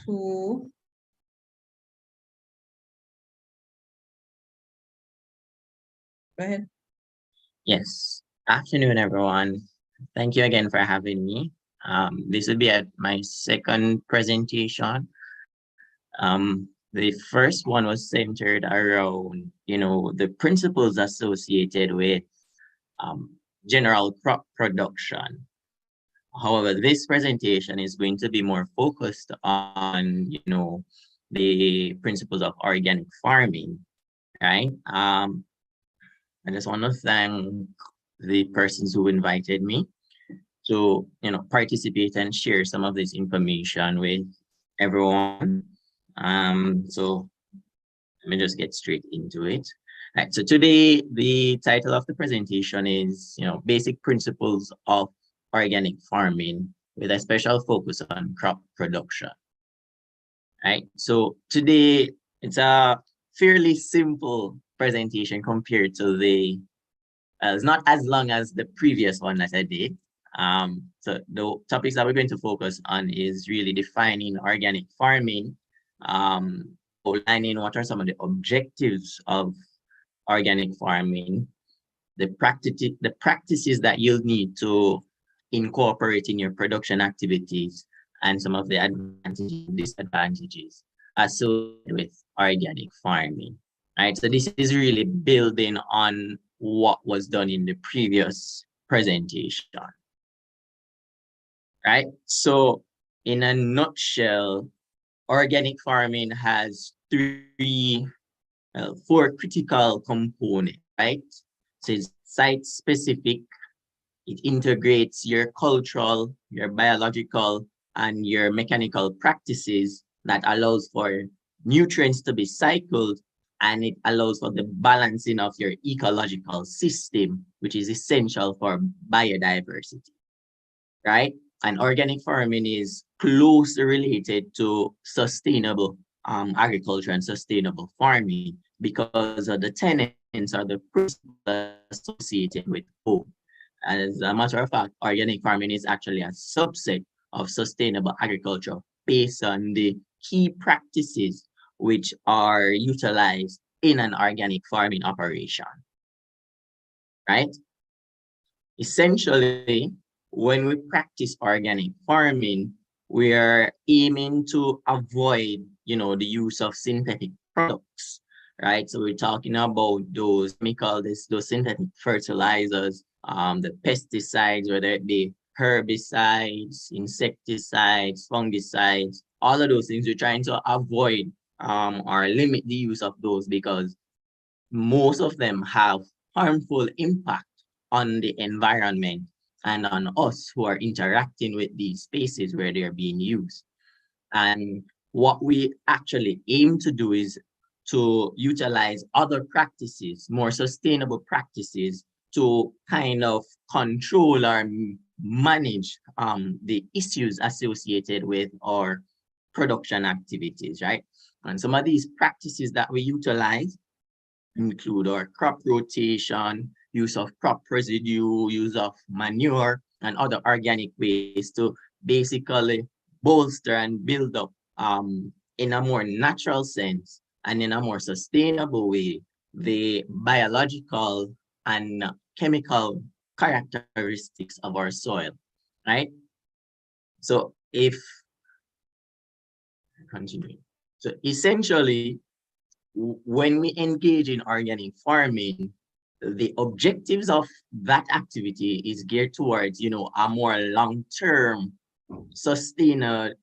to go ahead. Yes. Afternoon, everyone. Thank you again for having me. This will be my second presentation. The first one was centered around, the principles associated with general crop production. However, this presentation is going to be more focused on, the principles of organic farming, right? I just want to thank the persons who invited me to, participate and share some of this information with everyone. So let me just get straight into it. Right, so today, the title of the presentation is, basic principles of organic farming with a special focus on crop production. Right, so today, it's a fairly simple presentation compared to it's not as long as the previous one that I did. So the topics that we're going to focus on is really defining organic farming, outlining what are some of the objectives of organic farming, the practices that you'll need to incorporate in your production activities, and some of the advantages and disadvantages associated with organic farming. Right, so this is really building on what was done in the previous presentation. Right, so in a nutshell, organic farming has four critical components, right? So it's site specific, it integrates your cultural, your biological, and your mechanical practices that allows for nutrients to be cycled, and it allows for the balancing of your ecological system, which is essential for biodiversity, right? And organic farming is closely related to sustainable agriculture and sustainable farming because of the tenets or the principles associated with both. As a matter of fact, organic farming is actually a subset of sustainable agriculture based on the key practices which are utilized in an organic farming operation, right? Essentially, when we practice organic farming, we are aiming to avoid, the use of synthetic products, right? So we're talking about those chemicals, those synthetic fertilizers, the pesticides, whether it be herbicides, insecticides, fungicides, all of those things. We're trying to avoid or limit the use of those because most of them have harmful impact on the environment and on us who are interacting with these spaces where they're being used. And what we actually aim to do is to utilize other practices, more sustainable practices, to kind of control or manage the issues associated with our production activities, right? And some of these practices that we utilize include our crop rotation, use of crop residue, use of manure, and other organic ways to basically bolster and build up in a more natural sense and in a more sustainable way the biological and chemical characteristics of our soil, right? So so essentially, when we engage in organic farming, the objectives of that activity is geared towards, a more long-term, sustained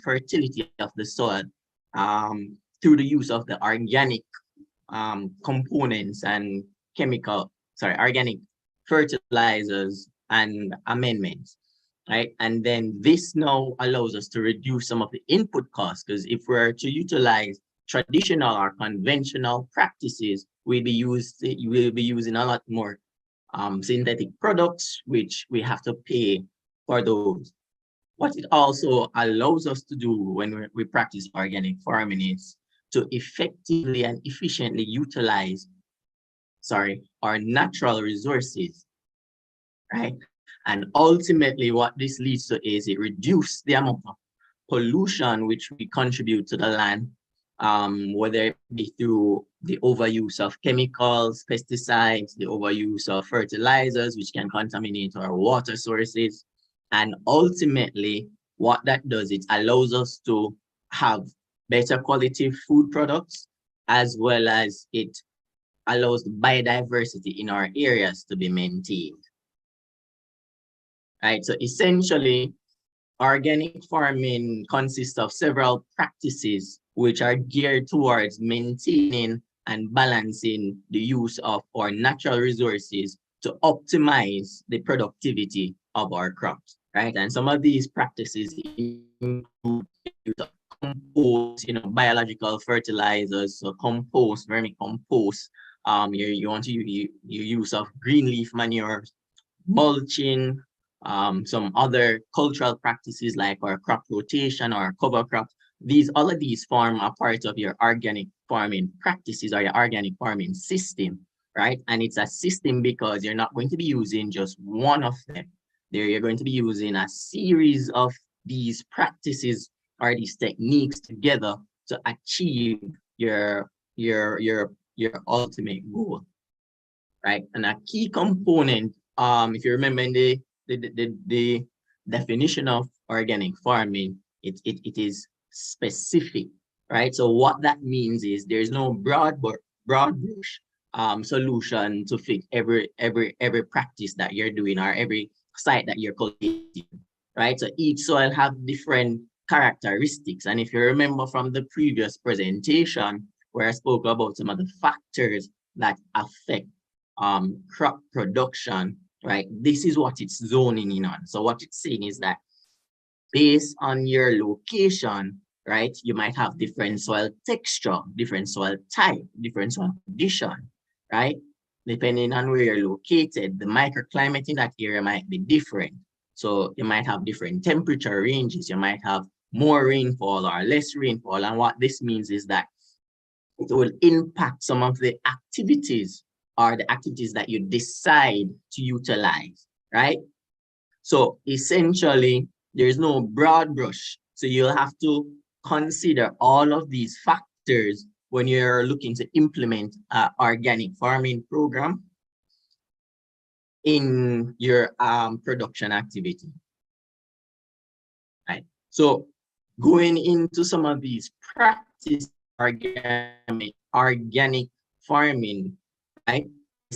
fertility of the soil through the use of the organic components and organic fertilizers and amendments, right? And then this now allows us to reduce some of the input costs, because if we're to utilize traditional or conventional practices, we'll be using a lot more synthetic products, which we have to pay for those. What it also allows us to do when we practice organic farming is to effectively and efficiently utilize, our natural resources, right? And ultimately what this leads to is it reduces the amount of pollution which we contribute to the land, whether it be through the overuse of chemicals, pesticides, the overuse of fertilizers, which can contaminate our water sources. And ultimately, what that does, it allows us to have better quality food products, as well as it allows the biodiversity in our areas to be maintained. Right, so essentially, organic farming consists of several practices which are geared towards maintaining and balancing the use of our natural resources to optimize the productivity of our crops, right? And some of these practices include use of compost, biological fertilizers, so compost, vermicompost. You want to use use of green leaf manures, mulching, some other cultural practices like our crop rotation or cover crop. All of these form a part of your organic farming practices or your organic farming system, right? And it's a system because you're not going to be using just one of them. You're going to be using a series of these practices or these techniques together to achieve your ultimate goal, right? And a key component, if you remember in the definition of organic farming, it is specific, right? So what that means is there's no broad brush solution to fit every practice that you're doing or every site that you're cultivating, right? So each soil have different characteristics. And if you remember from the previous presentation where I spoke about some of the factors that affect crop production, right? This is what it's zoning in on. So what it's saying is that based on your location, right, you might have different soil texture, different soil type, different soil condition, right? Depending on where you're located, the microclimate in that area might be different. So you might have different temperature ranges. You might have more rainfall or less rainfall. And what this means is that it will impact some of the activities or the activities that you decide to utilize, right? So essentially, there's no broad brush. So you'll have to consider all of these factors when you're looking to implement an organic farming program in your production activity, right? So going into some of these practice organic farming, right?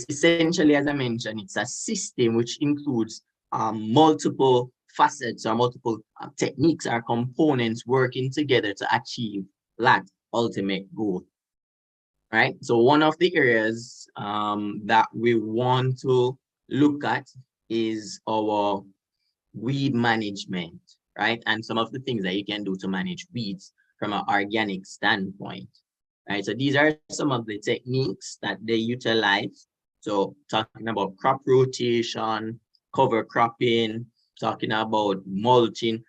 Essentially, as I mentioned, it's a system which includes multiple facets or multiple techniques or components working together to achieve that ultimate goal, right? So one of the areas that we want to look at is our weed management, right? And some of the things that you can do to manage weeds from an organic standpoint, right? So these are some of the techniques that they utilize. So talking about crop rotation, cover cropping, talking about mulching,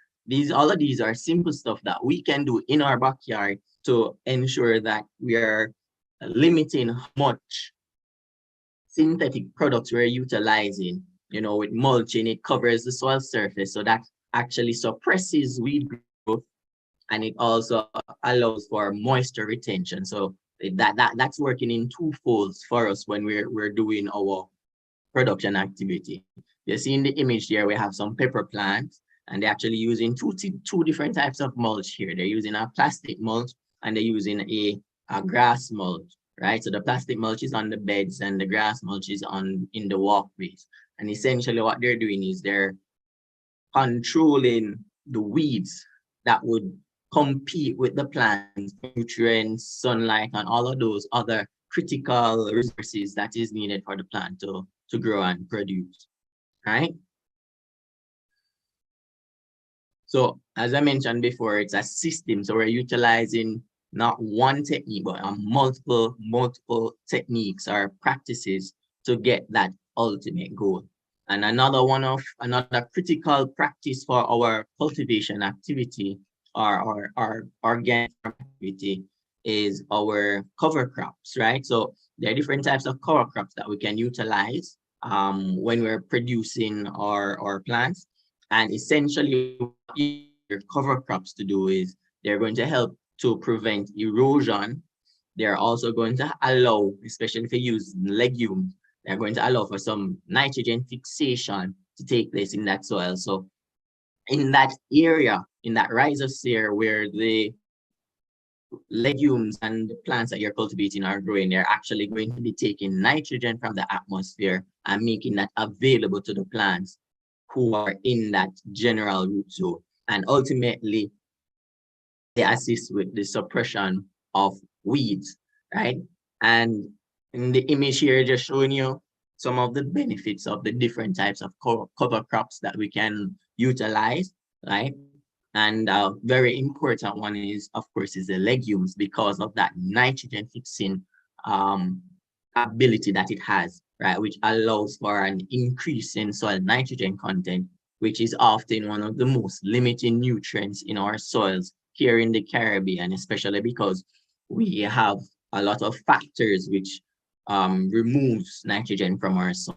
all of these are simple stuff that we can do in our backyard to ensure that we are limiting how much synthetic products we're utilizing. With mulching, it covers the soil surface, so that actually suppresses weed growth, and it also allows for moisture retention. So that's working in two folds for us when we're doing our production activity. You see in the image there, we have some pepper plants, and they're actually using two different types of mulch here. They're using a plastic mulch and they're using a grass mulch, right? So the plastic mulch is on the beds and the grass mulch is in the walkways. And essentially what they're doing is they're controlling the weeds that would compete with the plants, nutrients, sunlight, and all of those other critical resources that is needed for the plant to grow and produce, right? So as I mentioned before, it's a system. So we're utilizing not one technique, but multiple techniques or practices to get that ultimate goal. And another critical practice for our cultivation activity or organic activity is our cover crops, right? So there are different types of cover crops that we can utilize when we're producing our plants. And essentially, your cover crops to do is they're going to help to prevent erosion. They're also going to allow, especially if you use legumes, they're going to allow for some nitrogen fixation to take place in that soil. So in that area, in that rhizosphere where the legumes and the plants that you're cultivating are growing, they're actually going to be taking nitrogen from the atmosphere and making that available to the plants who are in that general root zone. And ultimately, they assist with the suppression of weeds, right? And in the image here, just showing you some of the benefits of the different types of cover crops that we can utilize, right? And a very important one is, of course, is the legumes because of that nitrogen fixing um, ability that it has, right? Which allows for an increase in soil nitrogen content, which is often one of the most limiting nutrients in our soils here in the Caribbean, especially because we have a lot of factors which removes nitrogen from our soil.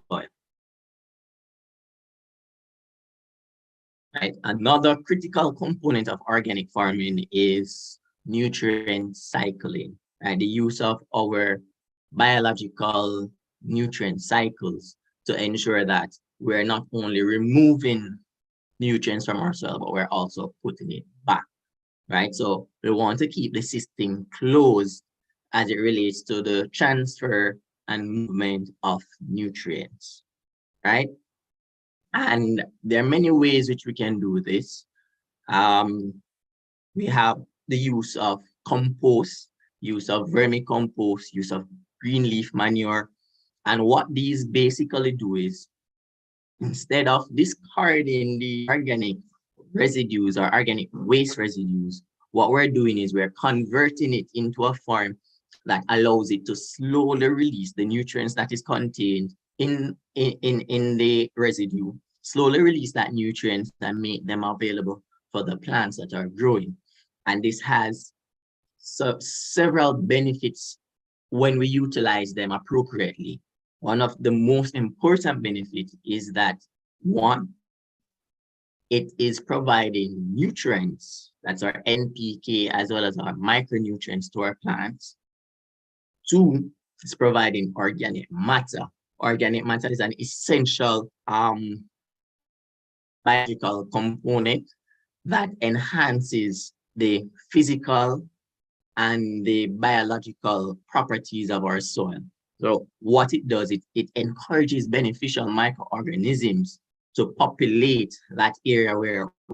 Right. Another critical component of organic farming is nutrient cycling, right? The use of our biological nutrient cycles to ensure that we're not only removing nutrients from our soil, but we're also putting it back, right? So we want to keep the system closed as it relates to the transfer and movement of nutrients, right? And there are many ways which we can do this. We have the use of compost, use of vermicompost, use of green leaf manure. And what these basically do is instead of discarding the organic residues or organic waste residues, what we're doing is we're converting it into a form that allows it to slowly release the nutrients that is contained in the residue, slowly release that nutrients and make them available for the plants that are growing. And this has several benefits when we utilize them appropriately. One of the most important benefits is that one, it is providing nutrients, that's our NPK, as well as our micronutrients to our plants. Two, it's providing organic matter. Organic matter is an essential biological component that enhances the physical and the biological properties of our soil. So what it does, it encourages beneficial microorganisms to populate that area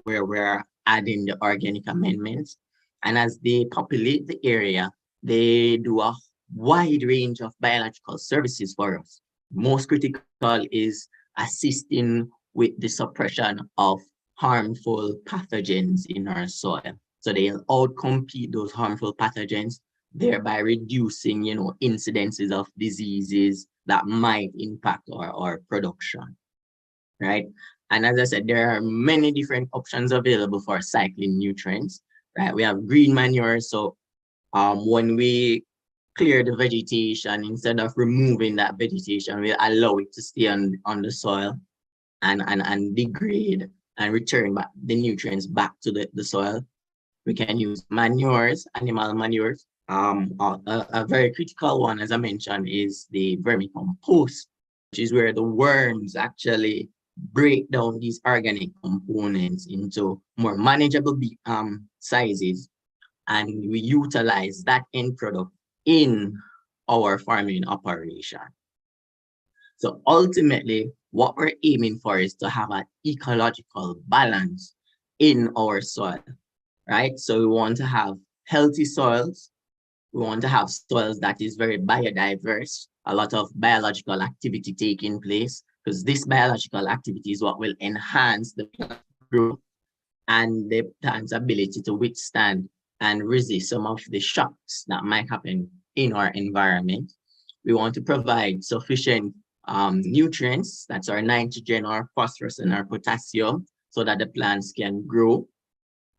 where we're adding the organic amendments. And as they populate the area, they do a wide range of biological services for us. Most critical is assisting with the suppression of harmful pathogens in our soil. So they'll outcompete those harmful pathogens, thereby reducing, incidences of diseases that might impact our production, right? And as I said, there are many different options available for cycling nutrients, right? We have green manure. So when we clear the vegetation, instead of removing that vegetation, we allow it to stay on the soil and degrade and return back the nutrients back to the soil. We can use manures, animal manures. A very critical one, as I mentioned, is the vermicompost, which is where the worms actually break down these organic components into more manageable sizes, and we utilize that end product in our farming operation. So ultimately, what we're aiming for is to have an ecological balance in our soil, right? So we want to have healthy soils. We want to have soils that is very biodiverse, a lot of biological activity taking place, because this biological activity is what will enhance the plant growth and the plant's ability to withstand and resist some of the shocks that might happen in our environment. We want to provide sufficient nutrients, that's our nitrogen, our phosphorus, and our potassium, so that the plants can grow,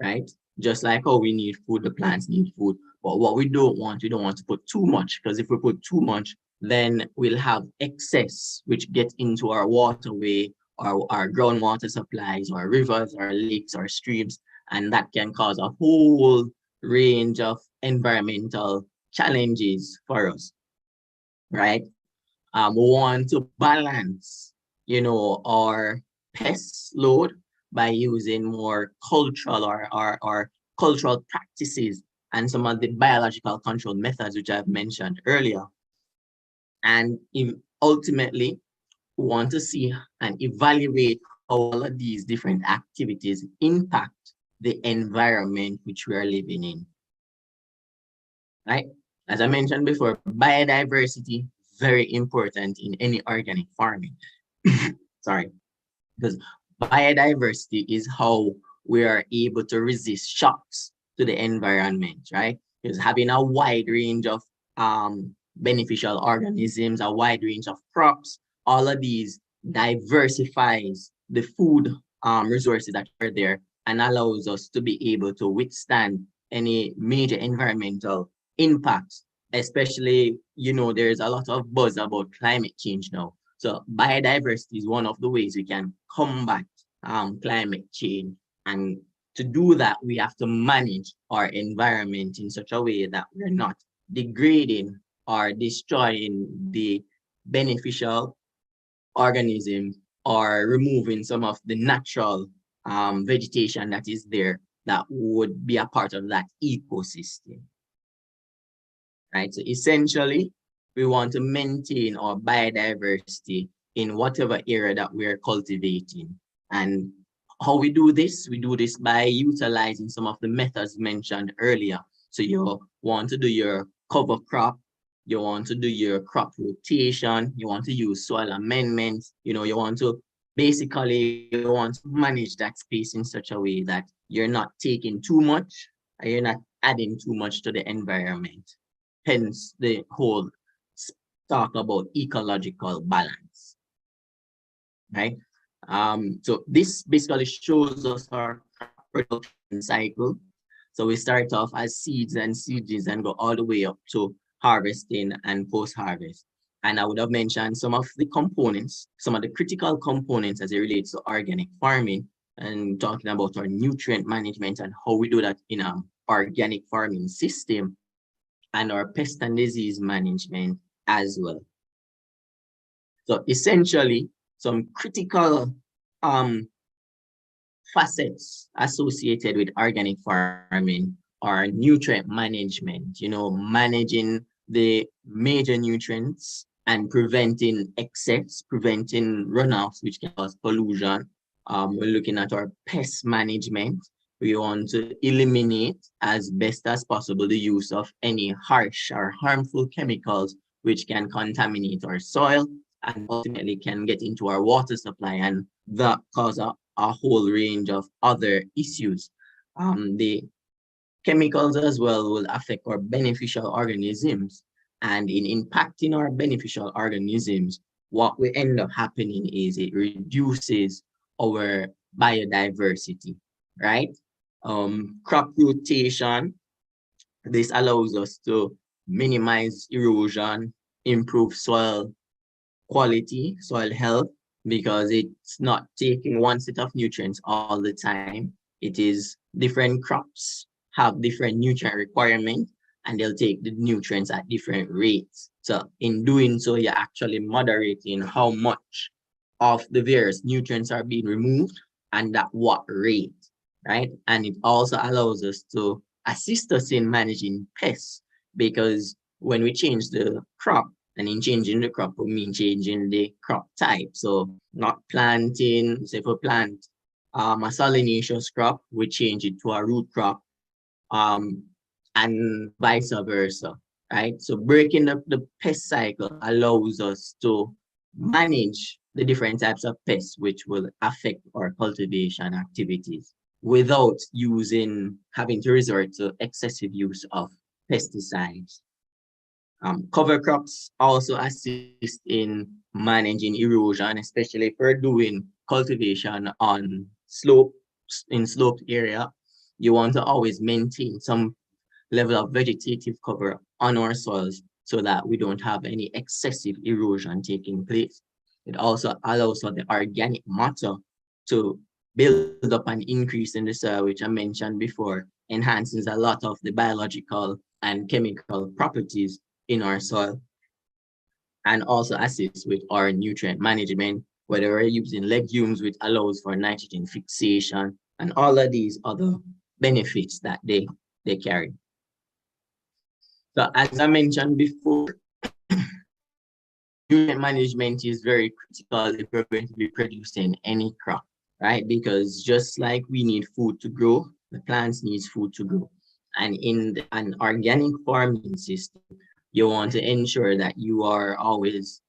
right? Just like how we need food, the plants need food. But what we don't want to put too much, because if we put too much, then we'll have excess, which gets into our waterway, our groundwater supplies, our rivers, our lakes, our streams, and that can cause a whole range of environmental challenges for us, right? We want to balance, our pest load by using more cultural or cultural practices and some of the biological control methods which I've mentioned earlier. And ultimately, we want to see and evaluate how all of these different activities impact the environment which we are living in, right? As I mentioned before, biodiversity, very important in any organic farming. Sorry, because biodiversity is how we are able to resist shocks to the environment, right? Because having a wide range of beneficial organisms, a wide range of crops, all of these diversifies the food resources that are there and allows us to be able to withstand any major environmental impacts, especially, there's a lot of buzz about climate change now. So biodiversity is one of the ways we can combat climate change. And to do that, we have to manage our environment in such a way that we're not degrading or destroying the beneficial organisms or removing some of the natural vegetation that is there that would be a part of that ecosystem, right? So essentially, we want to maintain our biodiversity in whatever area that we're cultivating. And how we do this by utilizing some of the methods mentioned earlier. So you want to do your cover crop, you want to do your crop rotation, you want to use soil amendments, you want to manage that space in such a way that you're not taking too much, and you're not adding too much to the environment. Hence the whole talk about ecological balance, right? So this basically shows us our production cycle. So we start off as seeds and seedlings and go all the way up to harvesting and post-harvest. And I would have mentioned some of the components, some of the critical components as it relates to organic farming, and talking about our nutrient management and how we do that in an organic farming system, and our pest and disease management as well. So essentially, some critical facets associated with organic farming are nutrient management, managing the major nutrients and preventing excess, preventing runoffs, which can cause pollution. We're looking at our pest management. We want to eliminate as best as possible the use of any harsh or harmful chemicals which can contaminate our soil and ultimately can get into our water supply, and that cause a whole range of other issues. The chemicals as well will affect our beneficial organisms, and in impacting our beneficial organisms, what will end up happening is it reduces our biodiversity, right? Crop rotation, this allows us to minimize erosion, improve soil quality, soil health, because it's not taking one set of nutrients all the time. It is different crops have different nutrient requirements, and they'll take the nutrients at different rates. So in doing so, you're actually moderating how much of the various nutrients are being removed and at what rate, right? And it also allows us to assist us in managing pests, because when we change the crop, and in changing the crop, we mean changing the crop type. So not planting, say if we plant a solanaceous crop, we change it to a root crop, and vice versa, right? So breaking up the pest cycle allows us to manage the different types of pests which will affect our cultivation activities without having to resort to excessive use of pesticides. Cover crops also assist in managing erosion, especially if we're doing cultivation on sloped area. You want to always maintain some level of vegetative cover on our soils so that we don't have any excessive erosion taking place. It also allows for the organic matter to build up an increase in the soil, which I mentioned before, enhances a lot of the biological and chemical properties in our soil, and also assists with our nutrient management, whether we're using legumes, which allows for nitrogen fixation, and all of these other benefits that they carry. So as I mentioned before, nutrient management is very critical if we're going to be producing any crop, right? Because just like we need food to grow, the plants need food to grow. And in an organic farming system, you want to ensure that you are always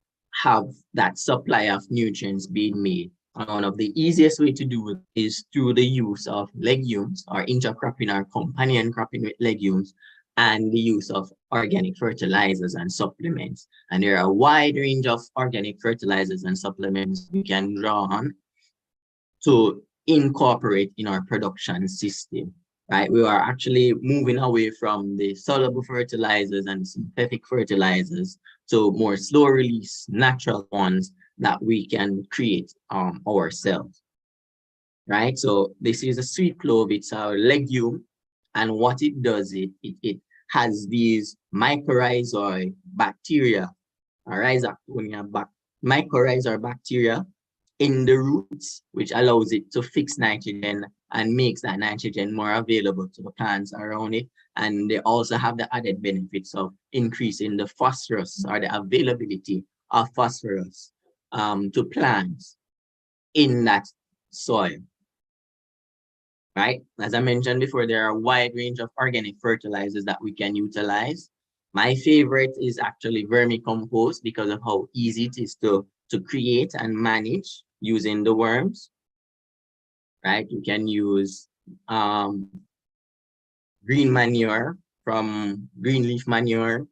have that supply of nutrients being made. And one of the easiest way to do it is through the use of legumes or intercropping or companion cropping with legumes, and the use of organic fertilizers and supplements. And there are a wide range of organic fertilizers and supplements we can draw on to incorporate in our production system, right? We are actually moving away from the soluble fertilizers and synthetic fertilizers to more slow release natural ones that we can create ourselves, right? So this is a sweet clove. It's a legume, and what it does, it has these mycorrhizal bacteria, mycorrhizal bacteria in the roots, which allows it to fix nitrogen and makes that nitrogen more available to the plants around it. And they also have the added benefits of increasing the phosphorus or the availability of phosphorus to plants in that soil, right? As I mentioned before, there are a wide range of organic fertilizers that we can utilize. My favorite is actually vermicompost because of how easy it is to create and manage using the worms, right? You can use green manure from green leaf manure, you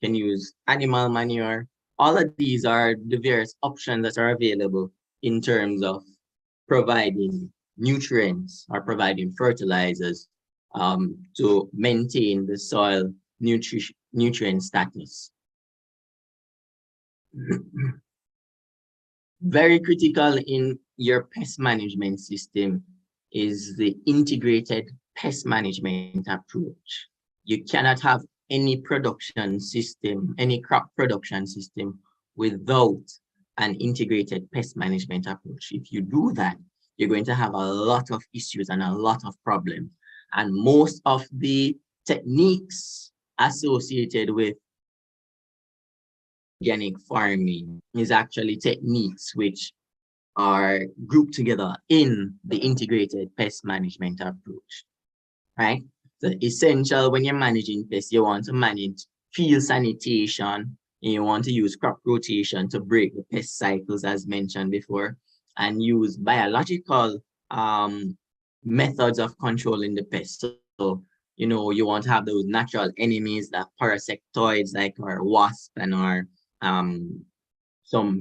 can use animal manure. All of these are the various options that are available in terms of providing nutrients or providing fertilizers to maintain the soil nutrient status. Very critical in your pest management system is the integrated pest management approach. You cannot have any production system, any crop production system without an integrated pest management approach. If you do that, you're going to have a lot of issues and a lot of problems. And most of the techniques associated with organic farming is actually techniques which are grouped together in the integrated pest management approach, right? So essential when you're managing pests, you want to manage field sanitation, and you want to use crop rotation to break the pest cycles as mentioned before, and use biological methods of controlling the pests. So, you know, you want to have those natural enemies, that parasectoids like our wasp and our some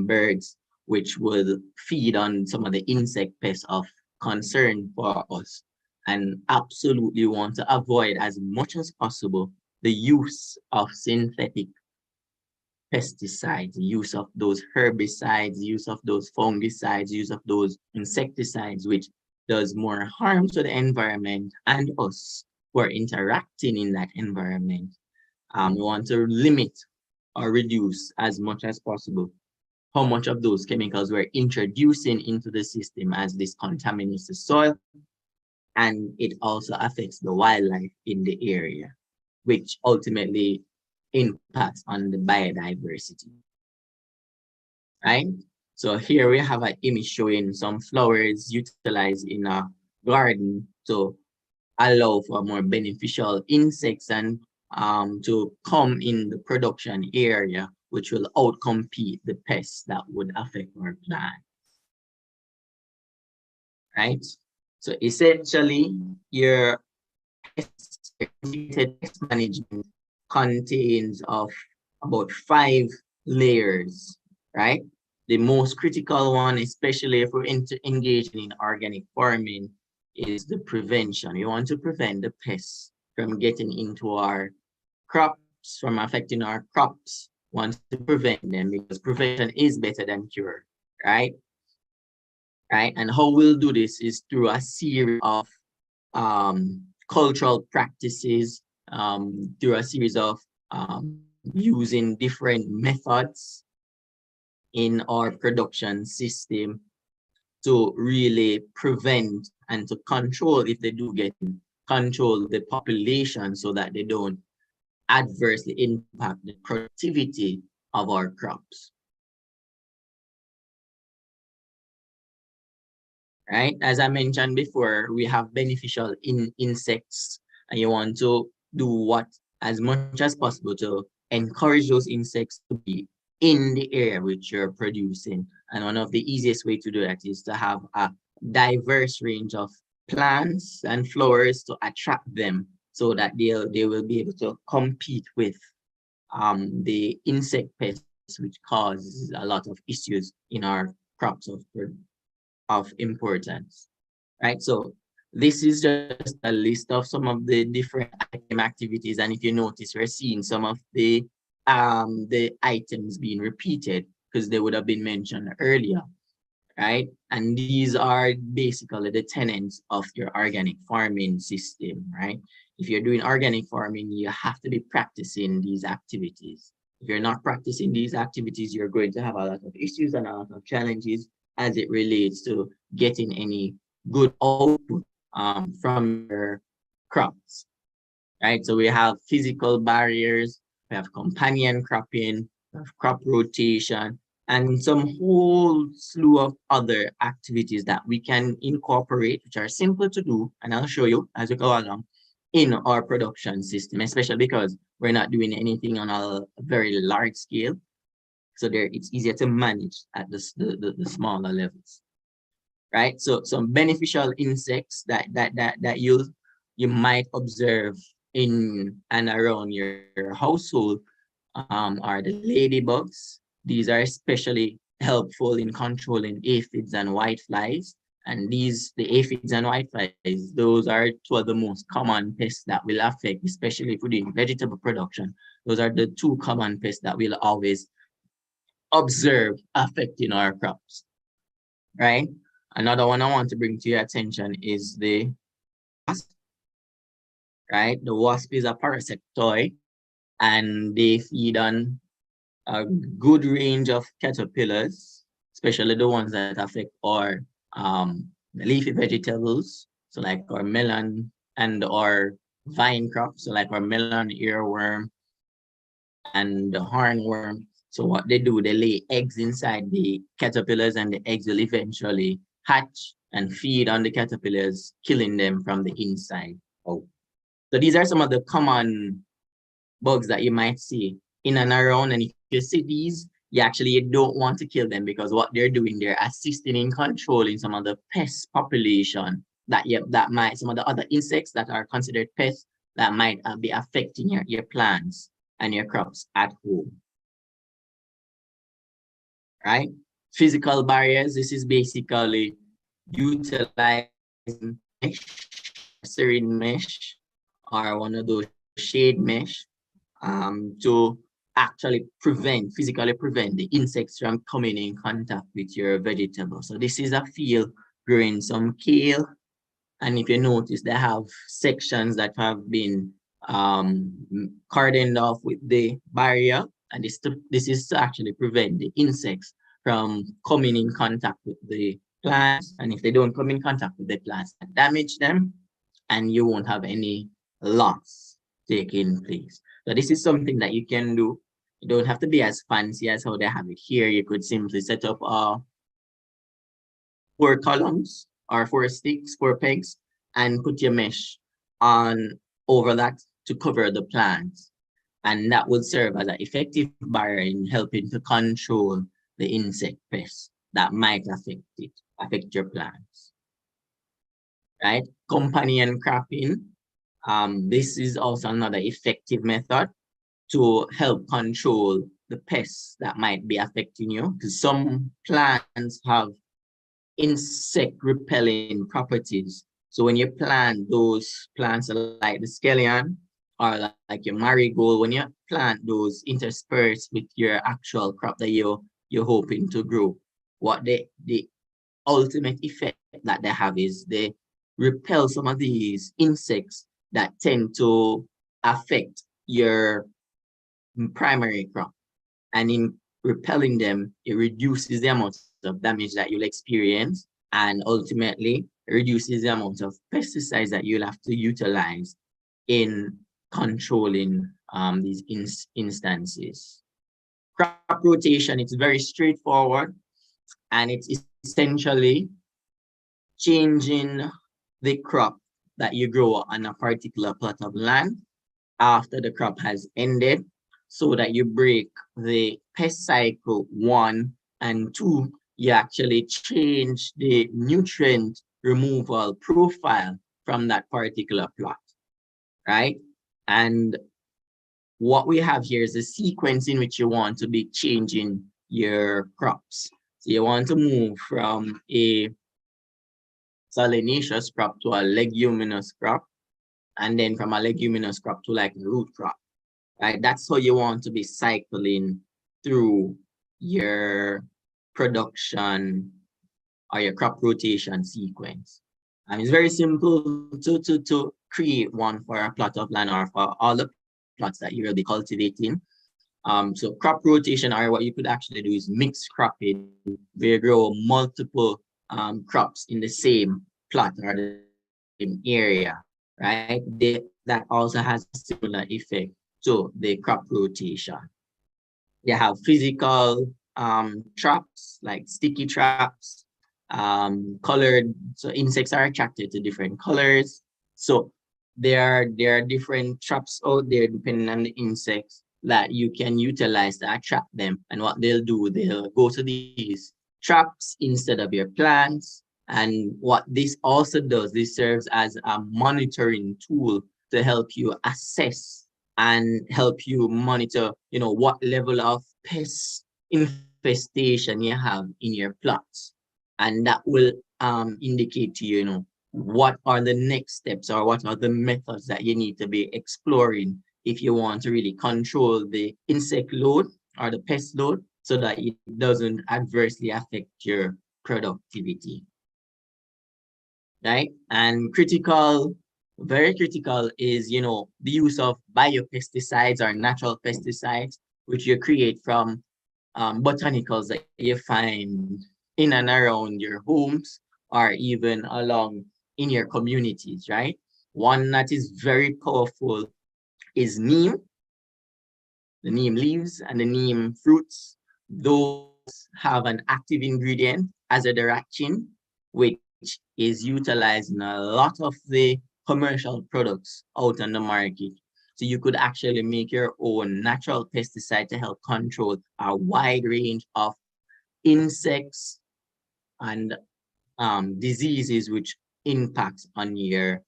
birds, which will feed on some of the insect pests of concern for us, and absolutely want to avoid as much as possible the use of synthetic pesticides, use of those herbicides, use of those fungicides, use of those insecticides, which does more harm to the environment and us who are interacting in that environment. We want to limit or reduce as much as possible how much of those chemicals we're introducing into the system, as this contaminates the soil, and it also affects the wildlife in the area, which ultimately impacts on the biodiversity, right? So here we have an image showing some flowers utilized in a garden to allow for more beneficial insects and to come in the production area, which will outcompete the pests that would affect our plant, right? So essentially, your pest management contains of about 5 layers, right? The most critical one, especially if we're engaging in organic farming, is the prevention. You want to prevent the pests from getting into our crops, from affecting our crops. Want to prevent them because prevention is better than cure, right? right? And how we'll do this is through a series of cultural practices, through a series of using different methods in our production system to really prevent and to control, if they do get in, control the population so that they don't adversely impact the productivity of our crops. Right? As I mentioned before, we have beneficial insects, and you want to do what as much as possible to encourage those insects to be in the area which you're producing. And one of the easiest way to do that is to have a diverse range of plants and flowers to attract them so that they will be able to compete with the insect pests, which causes a lot of issues in our crops of importance, right? So this is just a list of some of the different item activities. And if you notice, we're seeing some of the items being repeated because they would have been mentioned earlier, right? And these are basically the tenets of your organic farming system, right? If you're doing organic farming, you have to be practicing these activities. If you're not practicing these activities, you're going to have a lot of issues and a lot of challenges as it relates to getting any good output from your crops, right? So we have physical barriers, we have companion cropping, we have crop rotation, and some whole slew of other activities that we can incorporate, which are simple to do, and I'll show you as we go along, in our production system, especially because we're not doing anything on a very large scale. So there, it's easier to manage at the smaller levels, right? So some beneficial insects that you might observe in and around your household are the ladybugs. These are especially helpful in controlling aphids and whiteflies. And the aphids and whiteflies, those are two of the most common pests that will affect, especially if we're doing vegetable production. Those are the two common pests that we'll always observe affecting our crops, right? Another one I want to bring to your attention is the wasp, right? The wasp is a parasitoid and they feed on a good range of caterpillars, especially the ones that affect our leafy vegetables, so like our melon and our vine crops, so like our melon, earworm, and the hornworm. So what they do, they lay eggs inside the caterpillars and the eggs will eventually hatch and feed on the caterpillars, killing them from the inside out. So these are some of the common bugs that you might see in and around. And if you see these, you don't want to kill them because what they're doing, they're assisting in controlling some of the pest population that might, some of the other insects that are considered pests that might be affecting your plants and your crops at home, right? Physical barriers, this is basically utilizing mesh, serine mesh, or one of those shade mesh to actually physically prevent the insects from coming in contact with your vegetables. So this is a field growing some kale. And if you notice, they have sections that have been cordoned off with the barrier. And this is to actually prevent the insects from coming in contact with the plants. And if they don't come in contact with the plants, damage them, and you won't have any loss taking place. So this is something that you can do. You don't have to be as fancy as how they have it here. You could simply set up 4 columns or 4 sticks, 4 pegs, and put your mesh on over that to cover the plants. And that will serve as an effective barrier in helping to control the insect pests that might affect your plants. Right? Companion cropping. This is also another effective method to help control the pests that might be affecting you. Because some plants have insect repelling properties. So when you plant those plants like the scallion or like your marigold, when you plant those interspersed with your actual crop that you're hoping to grow, what ultimate effect that they have is they repel some of these insects that tend to affect your primary crop. And in repelling them, it reduces the amount of damage that you'll experience and ultimately reduces the amount of pesticides that you'll have to utilize in controlling these instances. Crop rotation, it's very straightforward, and it's essentially changing the crop that you grow on a particular plot of land after the crop has ended, so that you break the pest cycle 1 and 2. You actually change the nutrient removal profile from that particular plot, right? And what we have here is a sequence in which you want to be changing your crops. So you want to move from a solanaceous crop to a leguminous crop, and then from a leguminous crop to like a root crop, right? That's how you want to be cycling through your production or your crop rotation sequence. And it's very simple to create one for a plot of land or for all the plots that you will be cultivating. So crop rotation, or what you could actually do, is mixed cropping, where you grow multiple crops in the same plot or the same area, right? That also has a similar effect to the crop rotation. They have physical traps, like sticky traps, colored, so insects are attracted to different colors. So there are different traps out there depending on the insects that you can utilize to attract them. And what they'll do, they'll go to these traps instead of your plants. And what this also does, this serves as a monitoring tool to help you assess and help you monitor, what level of pest infestation you have in your plots. And that will indicate to you, what are the next steps or what are the methods that you need to be exploring if you want to really control the insect load or the pest load, so that it doesn't adversely affect your productivity, right? And very critical is, the use of biopesticides or natural pesticides, which you create from botanicals that you find in and around your homes or even along in your communities, right? One that is very powerful is neem, the neem leaves and the neem fruits. Those have an active ingredient, azadirachtin, which is utilized in a lot of the commercial products out on the market. So you could actually make your own natural pesticide to help control a wide range of insects and diseases which impact on your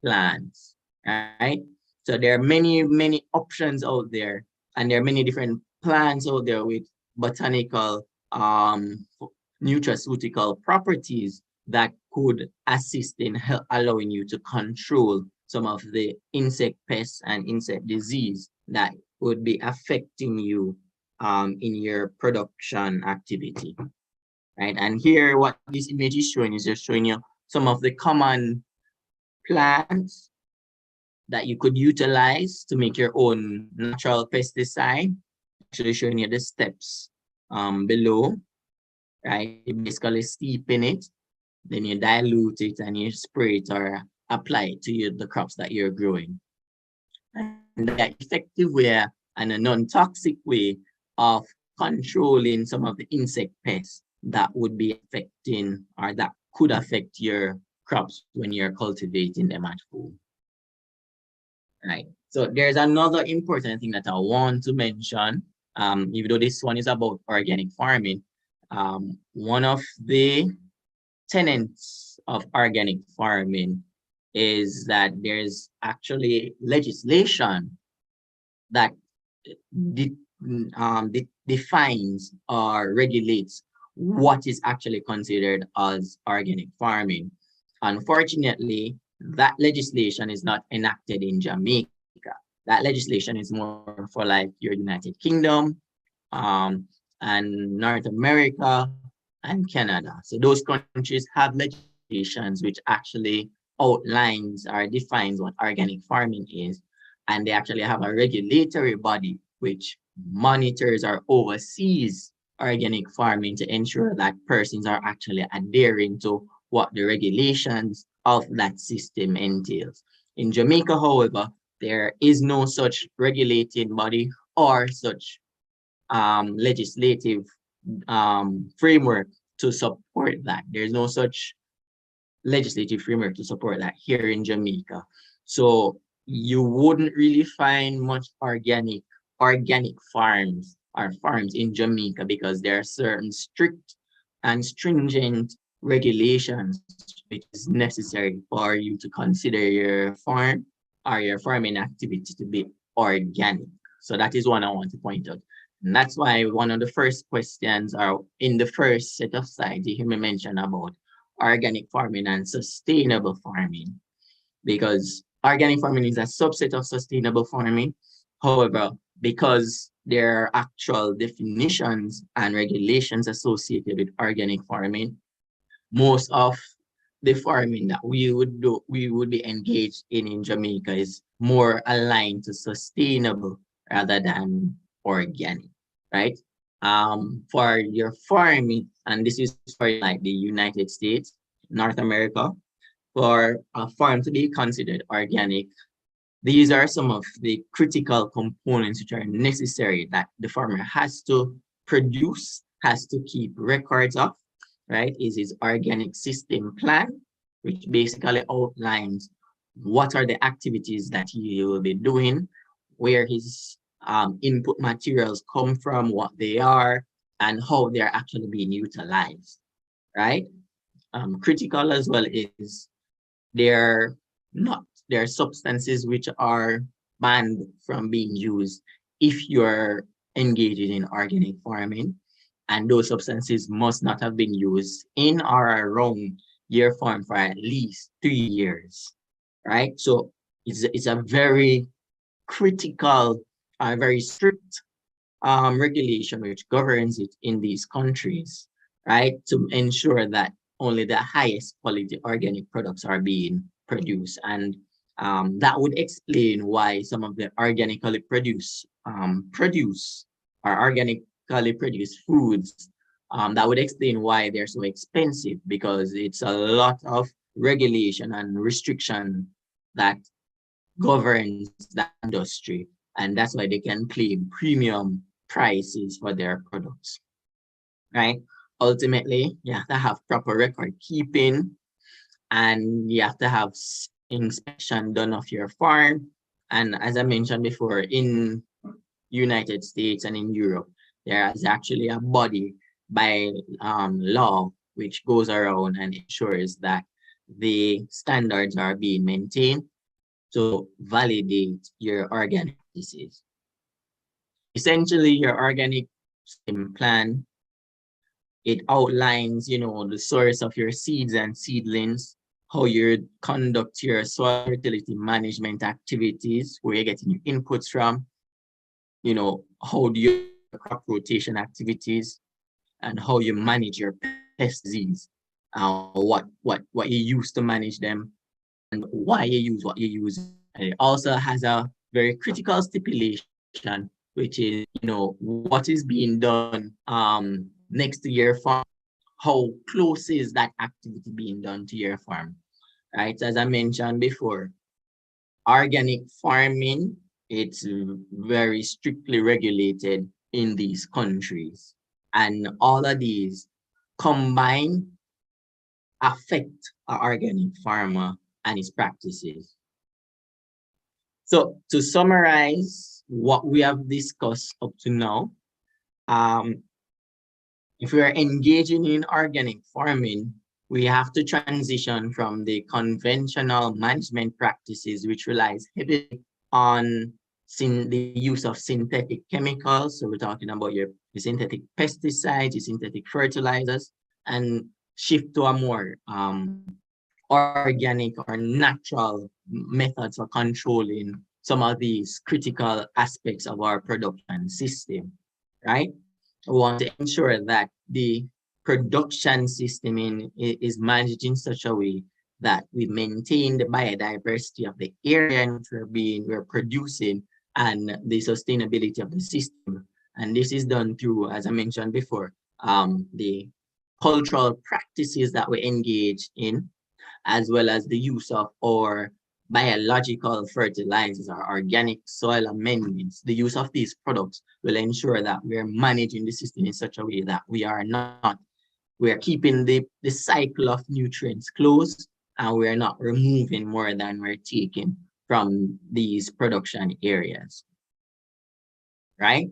plants, right? So there are many options out there, and there are many different plants out there with botanical nutraceutical properties that could assist in allowing you to control some of the insect pests and insect disease that would be affecting you in your production activity, right? And here, what this image is showing is just showing you some of the common plants that you could utilize to make your own natural pesticide. Actually showing you the steps below, right? You basically steep in it, then you dilute it and you spray it or apply it to the crops that you're growing. And that effective way and a non-toxic way of controlling some of the insect pests that would be affecting or that could affect your crops when you're cultivating them at home. Right. So there's another important thing that I want to mention, even though this one is about organic farming. One of the tenets of organic farming is that there's actually legislation that defines or regulates what is actually considered as organic farming. Unfortunately, that legislation is not enacted in Jamaica. That legislation is more for like your United Kingdom and North America, and Canada. So those countries have legislations which actually outlines or defines what organic farming is. And they actually have a regulatory body which monitors or oversees organic farming to ensure that persons are actually adhering to what the regulations of that system entails. In Jamaica, however, there is no such regulating body or such legislative framework to support that. There's no such legislative framework to support that here in Jamaica. So you wouldn't really find much organic farms or farms in Jamaica because there are certain strict and stringent regulations which is necessary for you to consider your farm or your farming activity to be organic. So that is one I want to point out. And that's why one of the first questions are in the first set of slides, you hear me mention about organic farming and sustainable farming, because organic farming is a subset of sustainable farming. However, because there are actual definitions and regulations associated with organic farming, most of the farming that we would be engaged in Jamaica is more aligned to sustainable rather than organic, right? For your farming, and this is for like the United States, North America, for a farm to be considered organic, these are some of the critical components which are necessary that the farmer has to produce, has to keep records of, right? Is his organic system plan, which basically outlines what are the activities that he will be doing, where his input materials come from, what they are, and how they're actually being utilized, right? Critical as well is they're not, there are substances which are banned from being used if you're engaging in organic farming, and those substances must not have been used in or around your farm for at least 3 years, right? So it's a very critical, very strict regulation which governs it in these countries, right? To ensure that only the highest quality organic products are being produced. And that would explain why some of the organically produced foods, that would explain why they're so expensive, because it's a lot of regulation and restriction that governs that industry. And that's why they can claim premium prices for their products, right? Ultimately, you have to have proper record keeping, and you have to have inspection done of your farm. And as I mentioned before, in United States and in Europe, there is actually a body by law which goes around and ensures that the standards are being maintained to validate your organic practices. Essentially, your organic system plan, it outlines, the source of your seeds and seedlings, how you conduct your soil fertility management activities, where you're getting your inputs from, how do you crop rotation activities, and how you manage your pest disease, what you use to manage them, and why you use what you use. And it also has a very critical stipulation, which is, what is being done next to your farm. How close is that activity being done to your farm, right? As I mentioned before, organic farming, it's very strictly regulated in these countries. And all of these combined affect our organic farmer and his practices. So to summarize what we have discussed up to now, if we are engaging in organic farming, we have to transition from the conventional management practices, which relies heavily on the use of synthetic chemicals. So we're talking about your synthetic pesticides, your synthetic fertilizers, and shift to a more organic or natural methods for controlling some of these critical aspects of our production system, right? We want to ensure that the production system is managed in such a way that we maintain the biodiversity of the area in which we're producing, and the sustainability of the system. And this is done through, as I mentioned before, the cultural practices that we engage in, as well as the use of our biological fertilizers or organic soil amendments. The use of these products will ensure that we're managing the system in such a way that we're keeping the cycle of nutrients closed, and we're not removing more than we're taking from these production areas, right?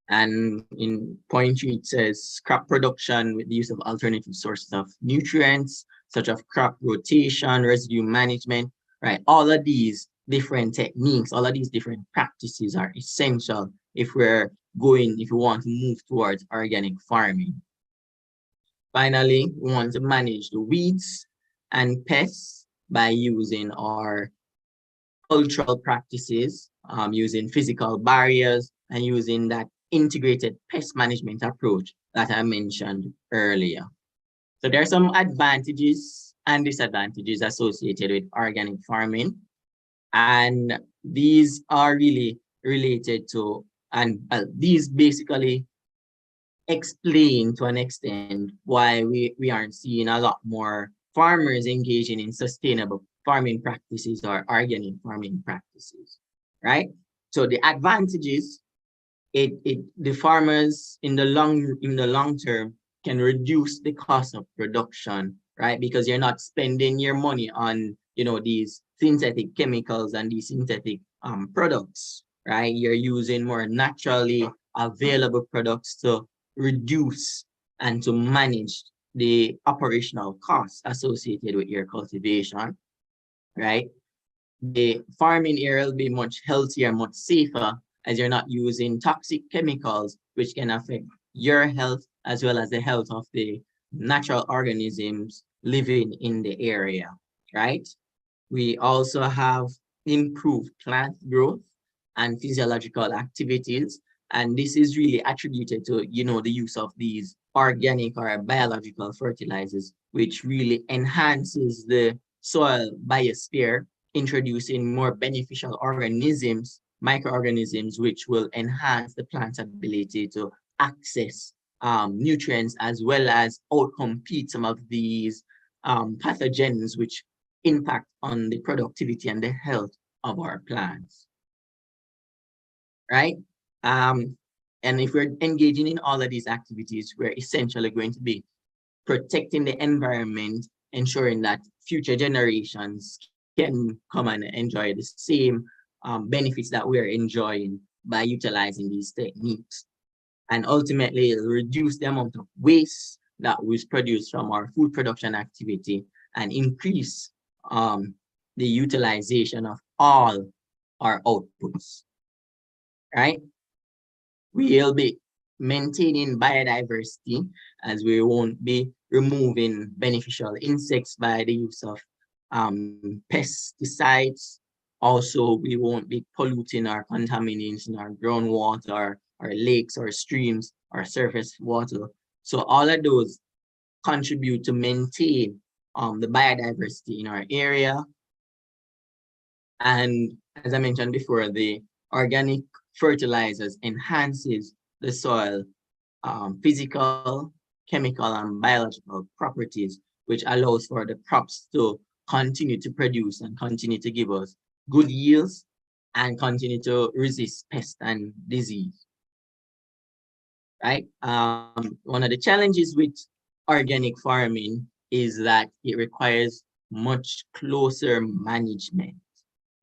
And in point 3, it says crop production with the use of alternative sources of nutrients, such as crop rotation, residue management, right? All of these different techniques, all of these different practices are essential if we want to move towards organic farming. Finally, we want to manage the weeds and pests by using our cultural practices, using physical barriers, and using that integrated pest management approach that I mentioned earlier. So there are some advantages and disadvantages associated with organic farming. And these are really related to, and these basically explain to an extent why we aren't seeing a lot more farmers engaging in sustainable farming practices or organic farming practices, right? So the advantages, the farmers in the long term can reduce the cost of production, right? Because you're not spending your money on these synthetic chemicals and these synthetic products, right? You're using more naturally available products to reduce and to manage the operational costs associated with your cultivation, right? The farming area will be much healthier, much safer, as you're not using toxic chemicals, which can affect your health as well as the health of the natural organisms living in the area, right? We also have improved plant growth and physiological activities. And this is really attributed to, the use of these organic or biological fertilizers, which really enhances the soil biosphere, introducing more beneficial organisms, microorganisms, which will enhance the plant's ability to access nutrients, as well as outcompete some of these pathogens which impact on the productivity and the health of our plants, right? And if we're engaging in all of these activities, we're essentially going to be protecting the environment, ensuring that future generations can come and enjoy the same benefits that we're enjoying by utilizing these techniques. And ultimately, it'll reduce the amount of waste that was produced from our food production activity and increase the utilization of all our outputs, right? We'll be maintaining biodiversity, as we won't be removing beneficial insects by the use of pesticides. Also, we won't be polluting or contaminating our groundwater, our lakes, or streams, or surface water. So all of those contribute to maintain the biodiversity in our area. And as I mentioned before, the organic fertilizers enhances the soil physical, chemical, and biological properties, which allows for the crops to continue to produce and continue to give us good yields and continue to resist pest and disease, right? One of the challenges with organic farming is that it requires much closer management,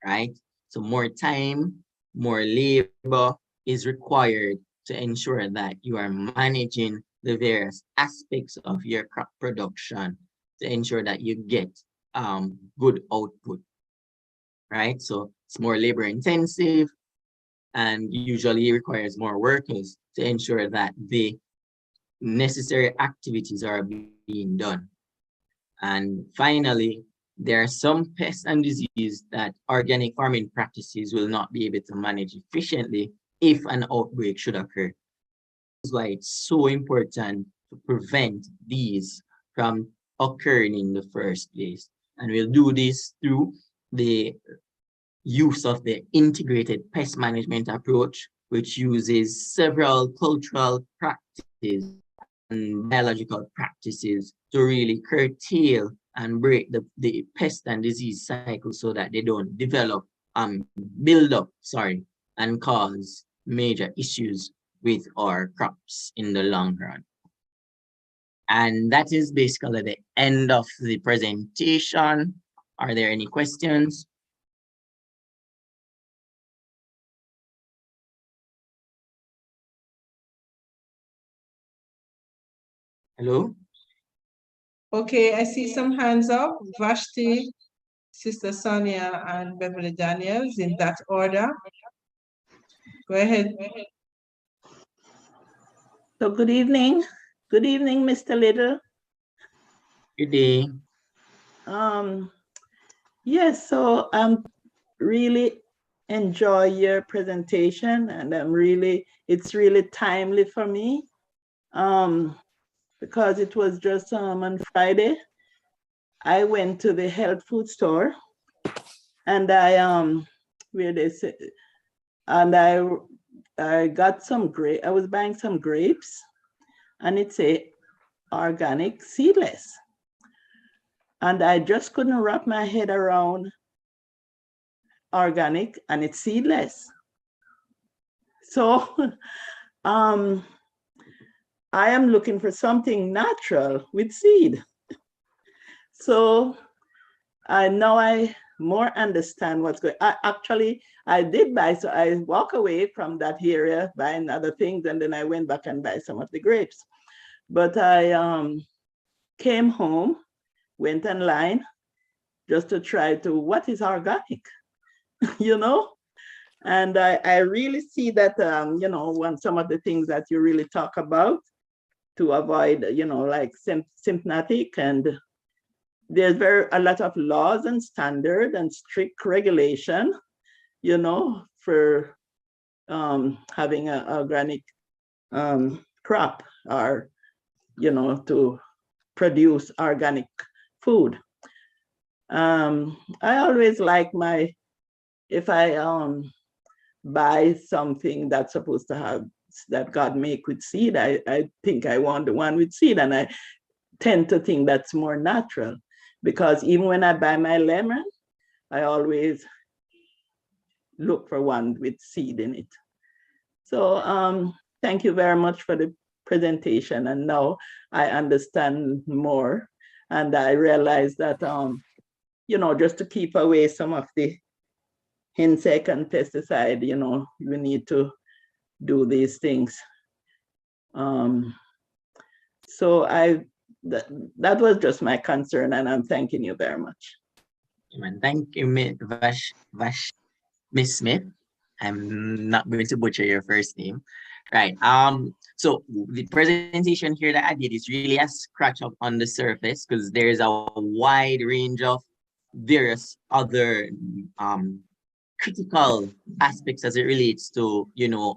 right? So more time, more labor is required to ensure that you are managing the various aspects of your crop production to ensure that you get good output, right? So it's more labor intensive and usually requires more workers to ensure that the necessary activities are being done. And finally, there are some pests and diseases that organic farming practices will not be able to manage efficiently if an outbreak should occur. That's why it's so important to prevent these from occurring in the first place. And we'll do this through the use of the integrated pest management approach, which uses several cultural practices and biological practices to really curtail and break the pest and disease cycle so that they don't develop, build up, sorry, and cause major issues with our crops in the long run. And that is basically the end of the presentation. Are there any questions? Hello? Okay, I see some hands up. Vashti, Sister Sonia, and Beverly Daniels in that order. Go ahead. So good evening. Good evening, Mr. Lyttle. Good day. Yes, so really enjoy your presentation, and it's really timely for me because it was just on Friday. I went to the health food store, and I got some grape. I was buying some grapes, and it's a organic seedless. And I just couldn't wrap my head around organic and it's seedless. So I am looking for something natural with seed. So now I more understand what's going on. I did buy, so I walk away from that area buying other things, and then I went back and buy some of the grapes. But I came home, went online just to try to, what is organic, And I really see that, when some of the things that you really talk about to avoid, like symptomatic, and there's a lot of laws and standard and strict regulation, for having an organic crop or, to produce organic food. I always like if I buy something that's supposed to have, that God make with seed, I think I want the one with seed, and I tend to think that's more natural, because even when I buy my lemon, I always look for one with seed in it. So thank you very much for the presentation, and now I understand more, and I realize that just to keep away some of the insect and pesticide, we need to do these things. So that was just my concern, and I'm thanking you very much. Amen. Thank you, Miss Smith. I'm not going to butcher your first name. Right. So the presentation here that I did is really a scratch up on the surface, because there's a wide range of various other critical aspects as it relates to,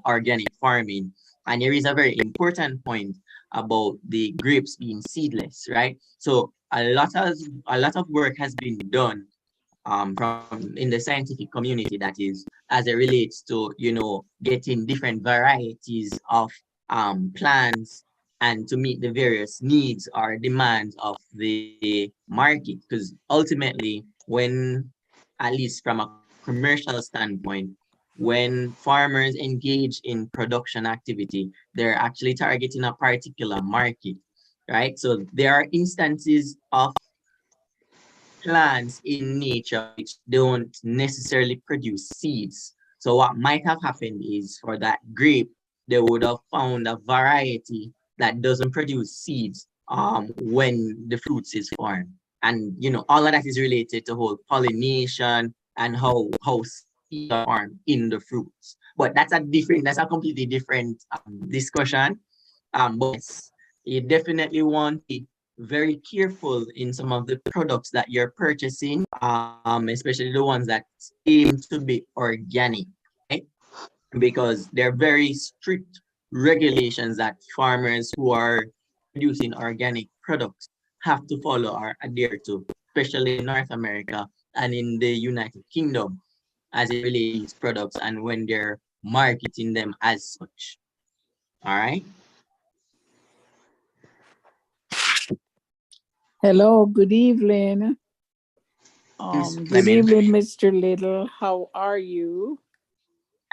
organic farming. And there is a very important point about the grapes being seedless, right? So a lot of work has been done from in the scientific community, that is, as it relates to, getting different varieties of plants, and to meet the various needs or demands of the market. Because ultimately, when, at least from a commercial standpoint, when farmers engage in production activity, they're actually targeting a particular market, right? So there are instances of plants in nature which don't necessarily produce seeds. So what might have happened is, for that grape, they would have found a variety that doesn't produce seeds when the fruits is formed. And all of that is related to whole pollination and how seeds are formed in the fruits. But that's a completely different discussion. But yes, you definitely want to be very careful in some of the products that you're purchasing, especially the ones that aim to be organic, right? Because there are very strict regulations that farmers who are producing organic products have to follow or adhere to, especially in North America and in the United Kingdom, as it relates to these products and when they're marketing them as such. All right. Hello, good evening. Miss Good Clement, evening, Mr. Little. How are you?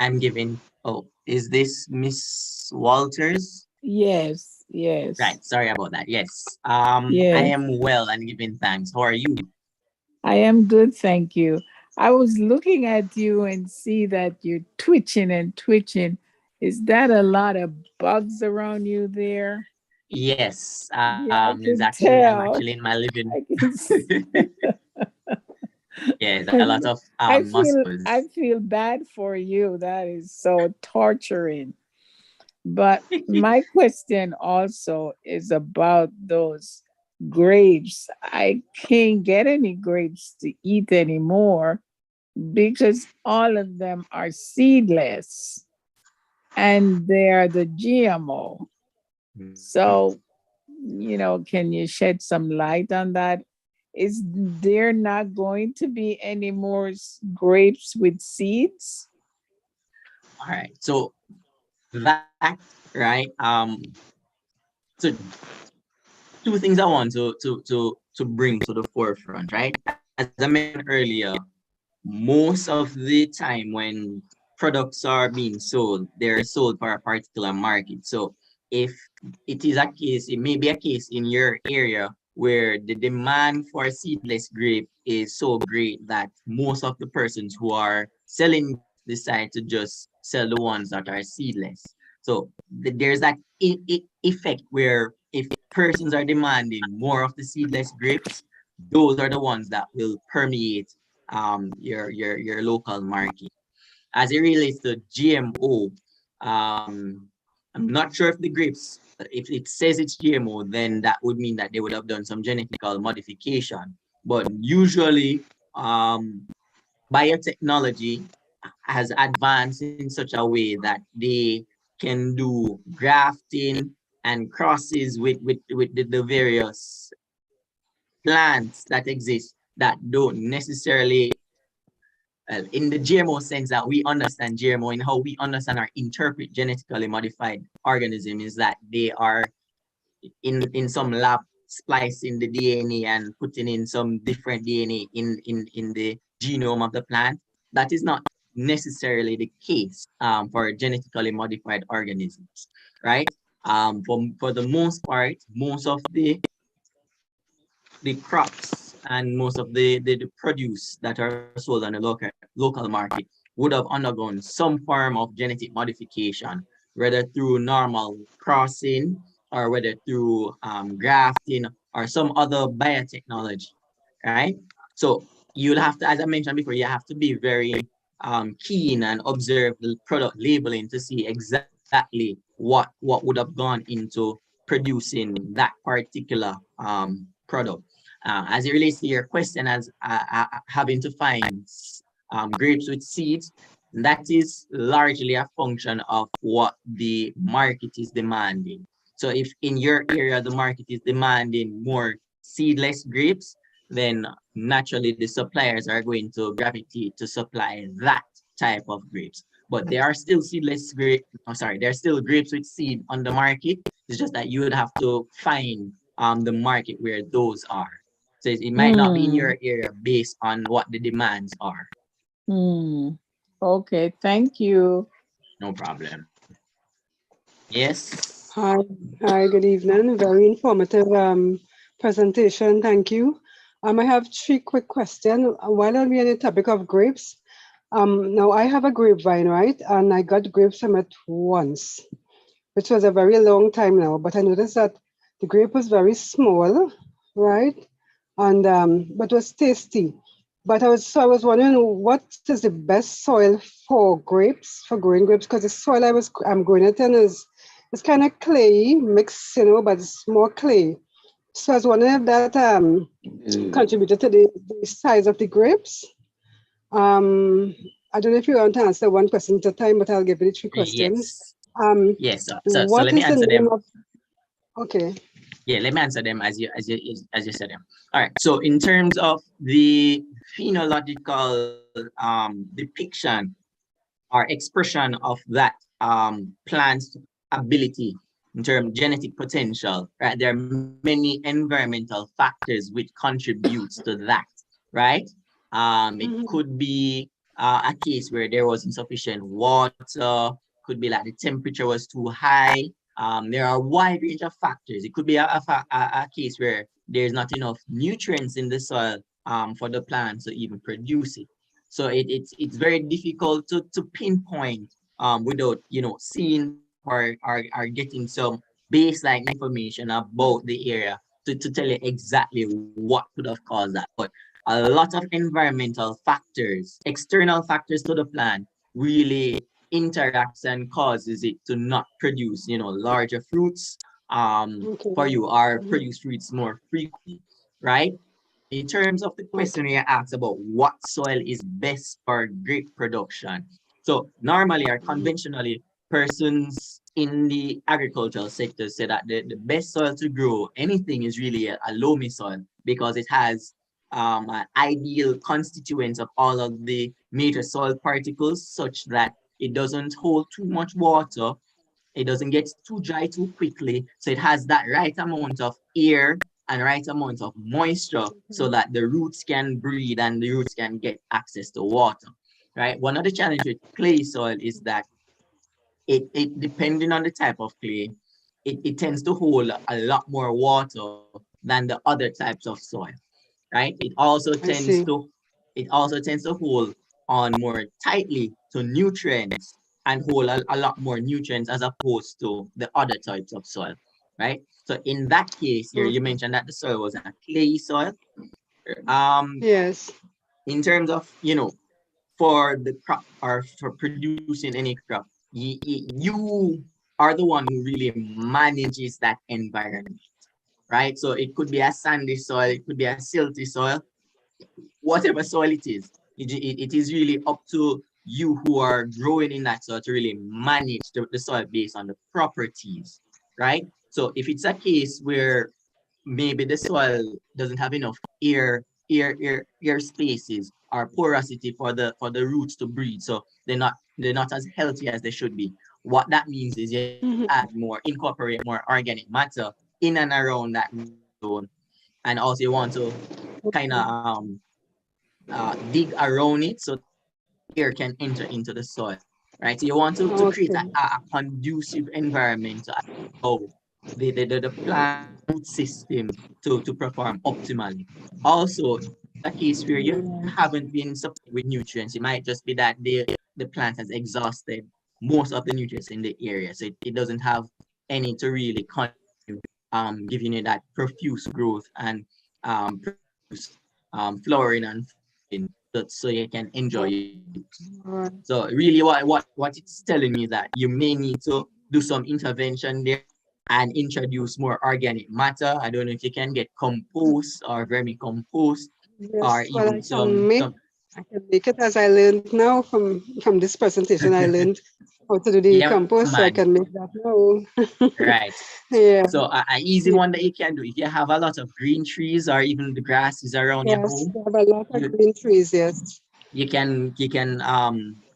I'm giving. Oh, is this Miss Walters? Yes, yes, Right. Sorry about that. Yes. I yes. am well and giving thanks. How are you? I am good, thank you. I was looking at you and see that you're twitching and twitching. Is that a lot of bugs around you there? Yes. Yeah, I There's can actually I'm tell. actually in my living. I can. Yes, a lot of I mosquitoes. feel bad for you. That is so torturing. But my question also is about those grapes. I can't get any grapes to eat anymore because all of them are seedless and they're the GMO. So, can you shed some light on that? Is there not going to be any more grapes with seeds? All right. So that right. So two things I want to bring to the forefront, right? As I mentioned earlier, most of the time when products are being sold, they're sold for a particular market. So if it is a case, it may be a case in your area where the demand for seedless grape is so great that most of the persons who are selling grapes decide to just sell the ones that are seedless. So there's that effect where if persons are demanding more of the seedless grapes, those are the ones that will permeate your local market. As it relates to GMO, I'm not sure if the grapes, if it says it's GMO, then that would mean that they would have done some genetical modification. But usually, biotechnology has advanced in such a way that they can do grafting and crosses with the various plants that exist that don't necessarily in the GMO sense that we understand GMO and how we understand or interpret genetically modified organism is that they are in some lab splicing the DNA and putting in some different DNA in the genome of the plant. That is not necessarily the case for genetically modified organisms, right? For the most part, most of the crops and most of the produce that are sold on the local market would have undergone some form of genetic modification, whether through normal crossing or whether through grafting or some other biotechnology, right? So you'll have to, as I mentioned before, you have to be very keen and observe the product labeling to see exactly what would have gone into producing that particular product. As it relates to your question as having to find grapes with seeds, that is largely a function of what the market is demanding. So if in your area the market is demanding more seedless grapes, then naturally the suppliers are going to gravitate to supply that type of grapes. But there are still seedless grape, oh, sorry, there are still grapes with seed on the market. It's just that you would have to find the market where those are. So it might not be in Hmm. your area based on what the demands are. Hmm. Okay, thank you. No problem. Yes. Hi, good evening. Very informative presentation. Thank you. I have three quick questions. While on the topic of grapes, now I have a grapevine, right? And I got grapes from it once, which was a very long time now. But I noticed that the grape was very small, right? And but was tasty. But I was wondering what is the best soil for grapes, for growing grapes, because the soil I'm growing it in is it's kind of clay mixed, but it's more clay. So I was wondering if that contributed to the size of the grapes. I don't know if you want to answer one question at a time, but I'll give you the three questions. Yes. Um, Yes. So what let me is the answer name them. of? Okay. Yeah, let me answer them as you said them. All right. So in terms of the phenological depiction or expression of that plant's ability in terms of genetic potential, right? There are many environmental factors which contributes to that, right? It Mhm. could be a case where there was insufficient water, could be like the temperature was too high. There are a wide range of factors. It could be a case where there's not enough nutrients in the soil for the plant to even produce it. So it's very difficult to pinpoint without seeing or getting some baseline information about the area to tell you exactly what could have caused that. But a lot of environmental factors, external factors to the plant really interacts and causes it to not produce, larger fruits Okay. for you or Mhm. produce fruits more frequently, right? In terms of the question you asked about what soil is best for grape production. So normally or conventionally, persons in the agricultural sector say that the best soil to grow anything is really a loamy soil because it has an ideal constituents of all of the major soil particles such that it doesn't hold too much water, it doesn't get too dry too quickly. So it has that right amount of air and right amount of moisture so that the roots can breathe and the roots can get access to water, right? One of the challenges with clay soil is that it depending on the type of clay, it tends to hold a lot more water than the other types of soil, right? I see. It also tends to hold on more tightly to nutrients and hold a lot more nutrients as opposed to the other types of soil, right? So in that case here, you Okay. mentioned that the soil was a clay soil. Um, Yes. in terms of, for the crop or for producing any crop, you are the one who really manages that environment, right? So it could be a sandy soil, it could be a silty soil, whatever soil it is. It is really up to you who are growing in that soil to really manage the soil based on the properties, right? So if it's a case where maybe the soil doesn't have enough air spaces or porosity for the roots to breathe, so they're not as healthy as they should be. What that means is you have to Mhm. add more, incorporate more organic matter in and around that zone, and also you want to kind of dig around it so that air can enter into the soil, right? So you want to create Okay. a conducive environment to allow the plant root system to perform optimally. Also, a case where you Yes. haven't been supplied with nutrients, it might just be that the plant has exhausted most of the nutrients in the area. So it doesn't have any to really continue giving you that profuse growth and profuse flowering and fruiting so you can enjoy it. Alright. So really what it's telling me that you may need to do some intervention there and introduce more organic matter. I don't know if you can get compost or vermicompost or Yes. Well, even some I can make it as I learned now from this presentation. I learned how to do the yeah compost, so I man, can make that now. right. Yeah. So a easy Yeah. one that you can do if you have a lot of green trees or even the grasses around your Yes. home, We have a lot of you green trees. Yes. you can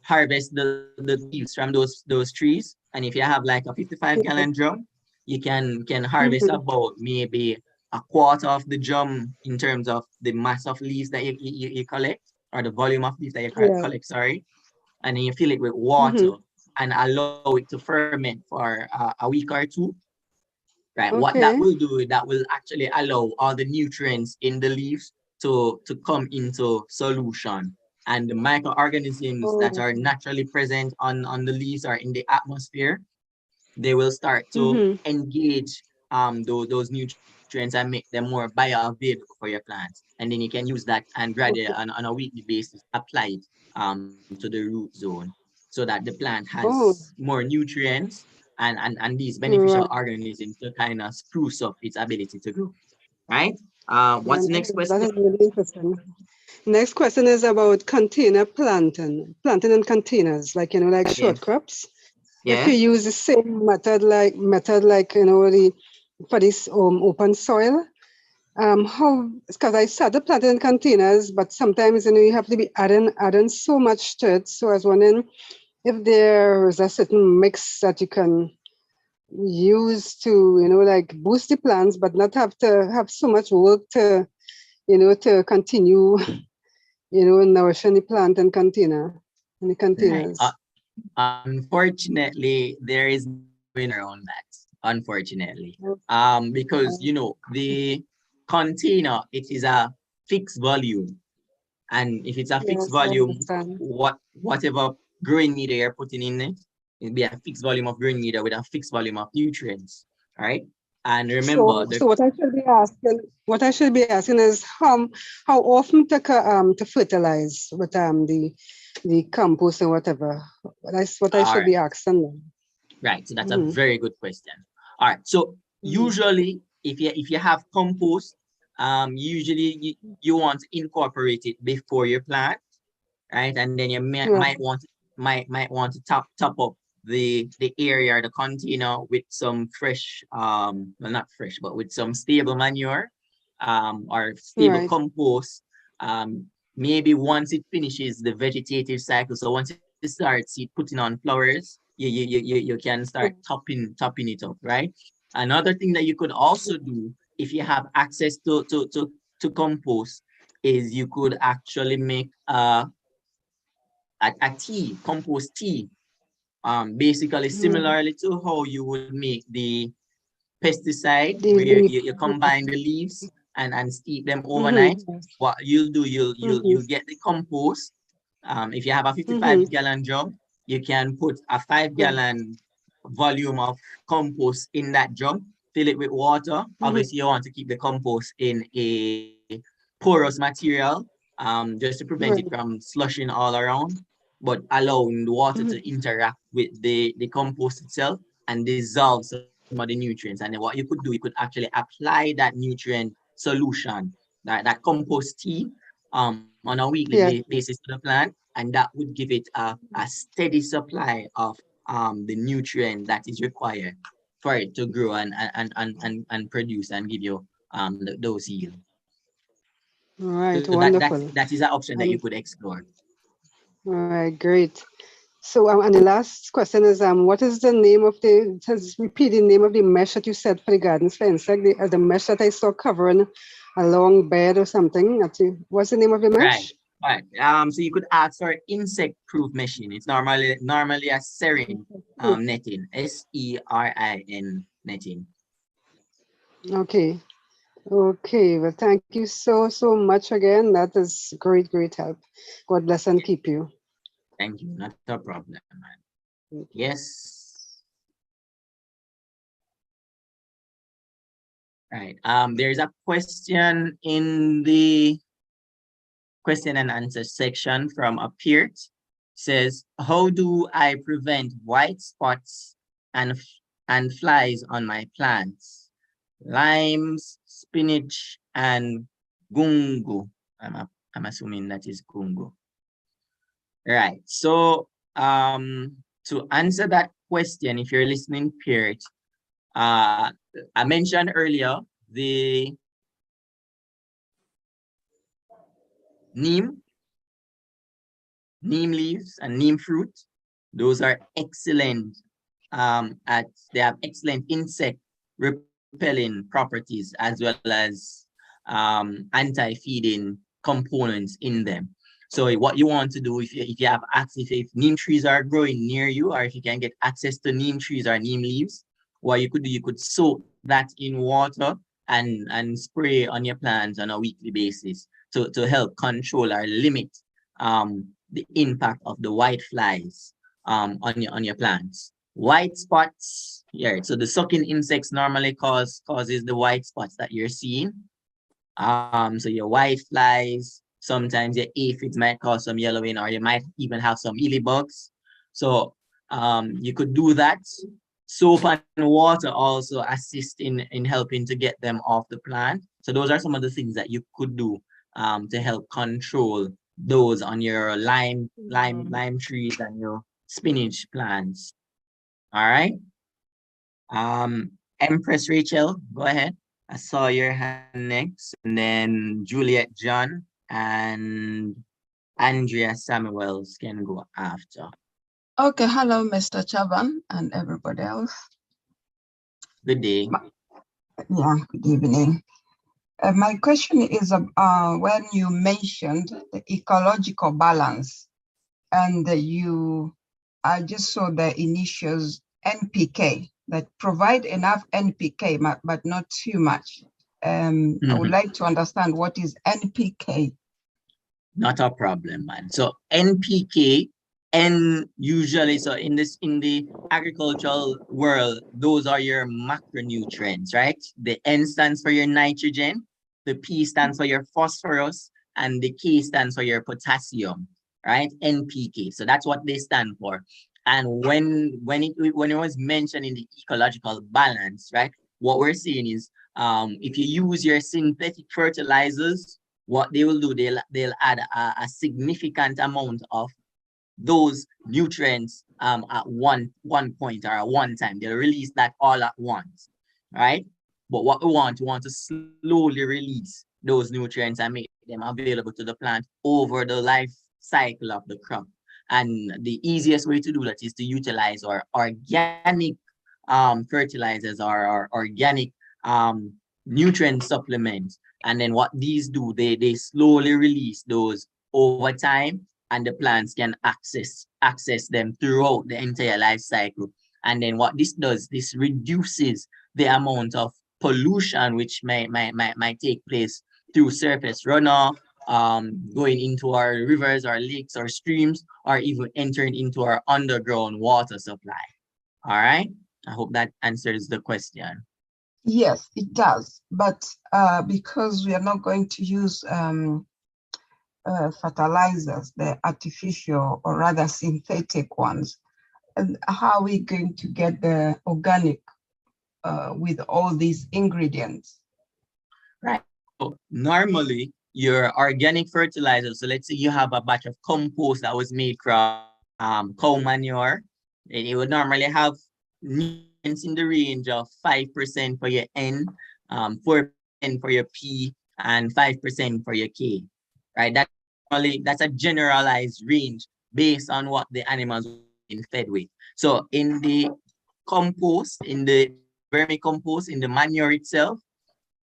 harvest the leaves from those trees, and if you have like a 55 Yes. gallon drum, you can harvest Mhm. about maybe a quarter of the drum in terms of the mass of leaves that you collect, or the volume of leaves that you Yeah. collect, sorry, and then you fill it with water Mhm. and allow it to ferment for a week or two, right? What that Okay. will do, that will actually allow all the nutrients in the leaves to come into solution. And the microorganisms that Oh. are naturally present on the leaves or in the atmosphere, they will start to Mhm. engage those nutrients and make them more bioavailable for your plants. And then you can use that and gradually Okay. on a weekly basis apply it to the root zone so that the plant has Oh. more nutrients and these beneficial Right. organisms to kind of spruce up its ability to grow, right? What's Well, the next that question? is really interesting. Next question is about container planting in containers, like like short Yes, crops. If you yes, use the same method, like the for this open soil. How, because I started planting in containers, but sometimes you have to be adding so much to it. So I was wondering if there is a certain mix that you can use to like boost the plants, but not have to have so much work to to continue nourishing the plant and container in the Right. containers. Unfortunately, there is no way around that. Unfortunately, because the container, it is a fixed volume, and if it's a fixed Yes, I volume, understand. whatever growing media you're putting in it, it'll be a fixed volume of growing media with a fixed volume of nutrients. Right. And remember, So what I should be asking is how often to fertilize with the compost and whatever. What I all should right. be asking. Right. So that's a Mm-hmm. very good question. All right. So usually if you have compost, usually you want to incorporate it before you plant, right? And then you Right. might want to top up the area or the container with some fresh well, not fresh, but with some stable manure or stable Right. compost. Maybe once it finishes the vegetative cycle, so once it starts putting on flowers, you can start topping it up, right? Another thing that you could also do if you have access to compost is you could actually make a tea, compost tea. Basically similarly to how you would make the pesticide, The where leaf. you combine the leaves and steep them overnight. Mm-hmm. What you'll do, you'll Mm-hmm. get the compost. If you have a Mm-hmm. 55-gallon jug, you can put a Right. 5-gallon volume of compost in that jug, fill it with water. Mm-hmm. Obviously, you want to keep the compost in a porous material, just to prevent it Right. from slushing all around, but allowing the water Mm-hmm. to interact with the compost itself and dissolve some of the nutrients. And then what you could do, you could actually apply that nutrient solution, that compost tea, on a weekly Yes. basis to the plant, and that would give it a steady supply of the nutrient that is required for it to grow and produce and give you those yield. All So right. that Wonderful. is an option that you could And explore. all right. Great. So, and the last question is, what is the name of just repeat the name of the mesh that you said for the gardens for insect, the mesh that I saw covering a long bed or something. What's the name of the Right. mesh? Right. So you could ask for insect-proof machine. It's normally a serin netting, SERIN netting. Okay. Okay. Well, thank you so much again. That is great help. God bless and keep you. Thank you. Not a problem, man. Yes. Right. There's a question in the question and answer section from a peer. Says, how do I prevent white spots and flies on my plants? Limes, spinach, and gungo. I'm assuming that is gungo. Right. So to answer that question, if you're listening, Peart, I mentioned earlier the neem leaves and neem fruit. Those are excellent they have excellent insect repelling properties as well as anti-feeding components in them. So what you want to do, if you have access, if neem trees are growing near you, or if you can get access to neem trees or neem leaves, what you could do, you could soak that in water and spray on your plants on a weekly basis to help control or limit the impact of the white flies on your plants. White spots, yeah. So the sucking insects normally causes the white spots that you're seeing. So your white flies, sometimes your aphids might cause some yellowing, or you might even have some mealybugs. So you could do that. Soap and water also assist in helping to get them off the plant. So those are some of the things that you could do to help control those on your lime trees and your spinach plants. All right. Empress Rachel, go ahead. I saw your hand next, and then Juliet John and Andrea Samuels can go after. Okay, hello, Mr. Chavan and everybody else. Good day. Yeah, good evening. My question is when you mentioned the ecological balance, and I just saw the initials NPK that provide enough NPK, but not too much. I would like to understand what is NPK. Not a problem, man. So NPK, and usually, so in the agricultural world, those are your macronutrients, right? The N stands for your nitrogen, the P stands for your phosphorus, and the K stands for your potassium, right? NPK. So that's what they stand for. And when it was mentioned in the ecological balance, right? What we're seeing is if you use your synthetic fertilizers, what they will do, they'll add a significant amount of those nutrients at one point or at one time. They'll release that all at once, right? But what we want to slowly release those nutrients and make them available to the plant over the life cycle of the crop. And the easiest way to do that is to utilize our organic fertilizers or our organic nutrient supplements. And then what these do, they slowly release those over time, and the plants can access them throughout the entire life cycle. And then what this does, this reduces the amount of pollution which might take place through surface runoff, going into our rivers, our lakes, our streams, or even entering into our underground water supply. All right. I hope that answers the question. Yes, it does. But because we are not going to use fertilizers, the artificial or rather synthetic ones, and how are we going to get the organic with all these ingredients? Right. So normally, your organic fertilizer, so let's say you have a batch of compost that was made from cow manure, and it would normally have nutrients in the range of 5% for your N, 4% for your P, and 5% for your K, right? That's a generalized range based on what the animals are being fed with. So in the compost, in the vermicompost, in the manure itself,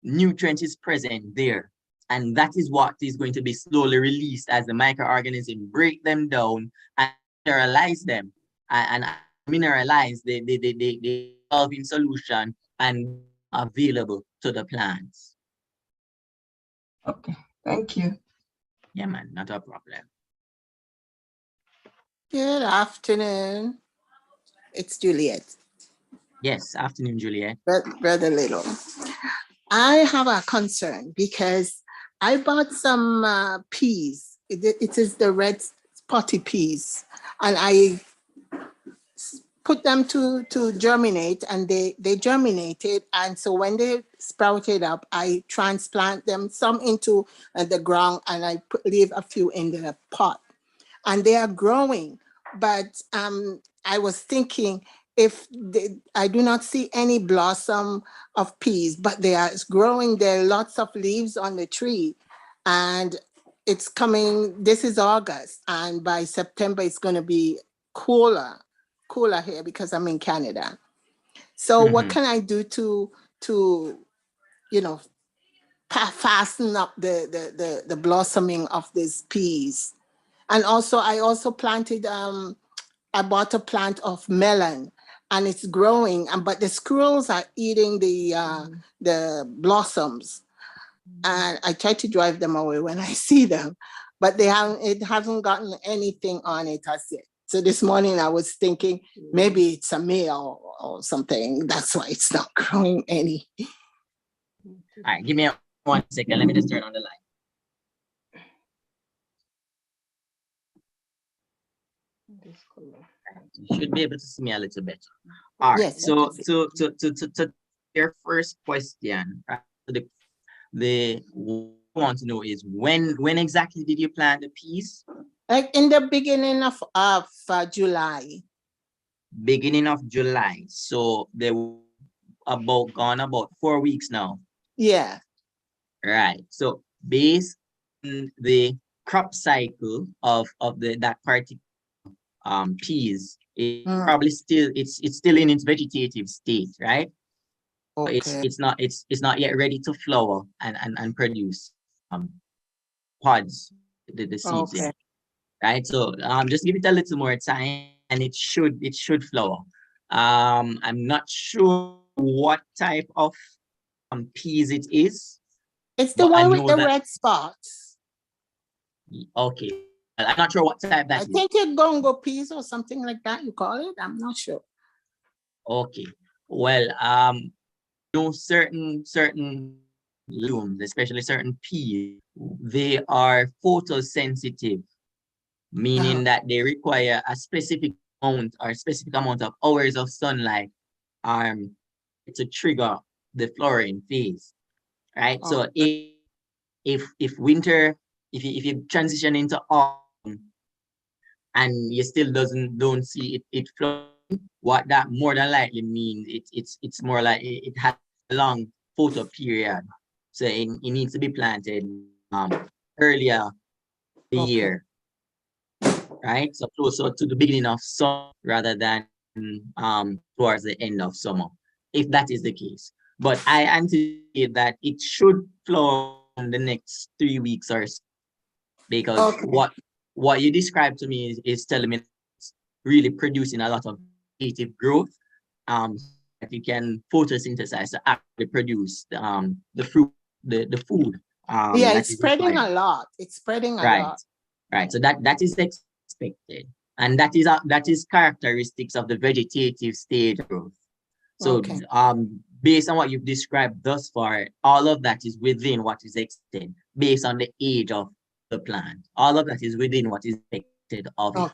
nutrient is present there. And that is what is going to be slowly released as the microorganisms break them down and mineralize them. And mineralize, they dissolve in solution and available to the plants. Okay, thank you. Yeah, man, not a problem. Good afternoon. It's Juliet. Yes, afternoon, Juliet. Brother Lyttle. I have a concern because I bought some peas. It is the red spotty peas, and I put them to germinate, and they germinated. And so when they sprouted up, I transplant them, some into the ground, and I leave a few in the pot. And they are growing. But I was thinking, I do not see any blossom of peas, but they are growing. There are lots of leaves on the tree, and it's coming. This is August, and by September it's going to be cooler here because I'm in Canada. So what can I do to fasten up the blossoming of these peas? And also, I also planted, I bought a plant of melon, and it's growing, but the squirrels are eating the blossoms. And I try to drive them away when I see them, but it hasn't gotten anything on it as yet. So this morning I was thinking maybe it's a male or something. That's why it's not growing any. All right, give me 1 second. Let me just turn on the light. You should be able to see me a little better. All right. Yes, So to your first question, right? The what I want to know is when exactly did you plant the peas? Like in the beginning of July. Beginning of July. So about 4 weeks now. Yeah. Right. So based on the crop cycle of that particular peas, it probably still it's still in its vegetative state, right? So Okay. it's not yet ready to flower and produce pods, the seeds in, Okay. right? So just give it a little more time and it should flower. I'm not sure what type of peas it is, It's the but I one with know the that red spots. okay. I'm not sure what type I that is. think it's gongo peas or something like that you call it. I'm not sure. Okay. Well, no certain legumes, especially certain peas, they are photosensitive, meaning that they require a specific amount of hours of sunlight um to trigger the flowering phase, right? Oh, So if winter, if you transition into autumn and you still don't see it flowering, what that more than likely means it's more like it has a long photo period. So it needs to be planted earlier the okay. year, right? So closer to the beginning of summer rather than towards the end of summer, if that is the case. But I anticipate that it should flow in the next 3 weeks or so, because Okay. what you described to me is telling me it's really producing a lot of creative growth, that you can photosynthesize to actually produce the fruit, the food Yeah, that it's is spreading required. a lot. It's spreading a Right, lot. right. So that is expected, and that is characteristics of the vegetative stage of growth. So Okay. based on what you've described thus far, all of that is within what is expected based on the age of the plant. All of that is within what is expected of it.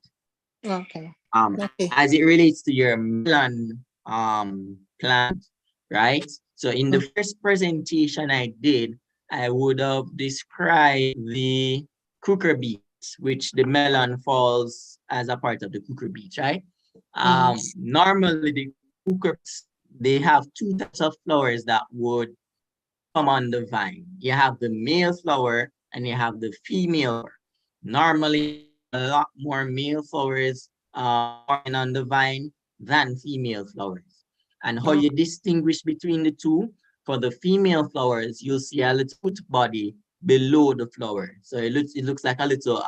Okay. Okay. As it relates to your melon plant, right? So in the first presentation I did, I would have described the cooker beets, which the melon falls as a part of the cooker beets, right? Normally the cooker beets, they have two types of flowers that would come on the vine. You have the male flower and you have the female flower. Normally, a lot more male flowers forming on the vine than female flowers. And how you distinguish between the two, for the female flowers, you'll see a little foot body below the flower. So it looks like a little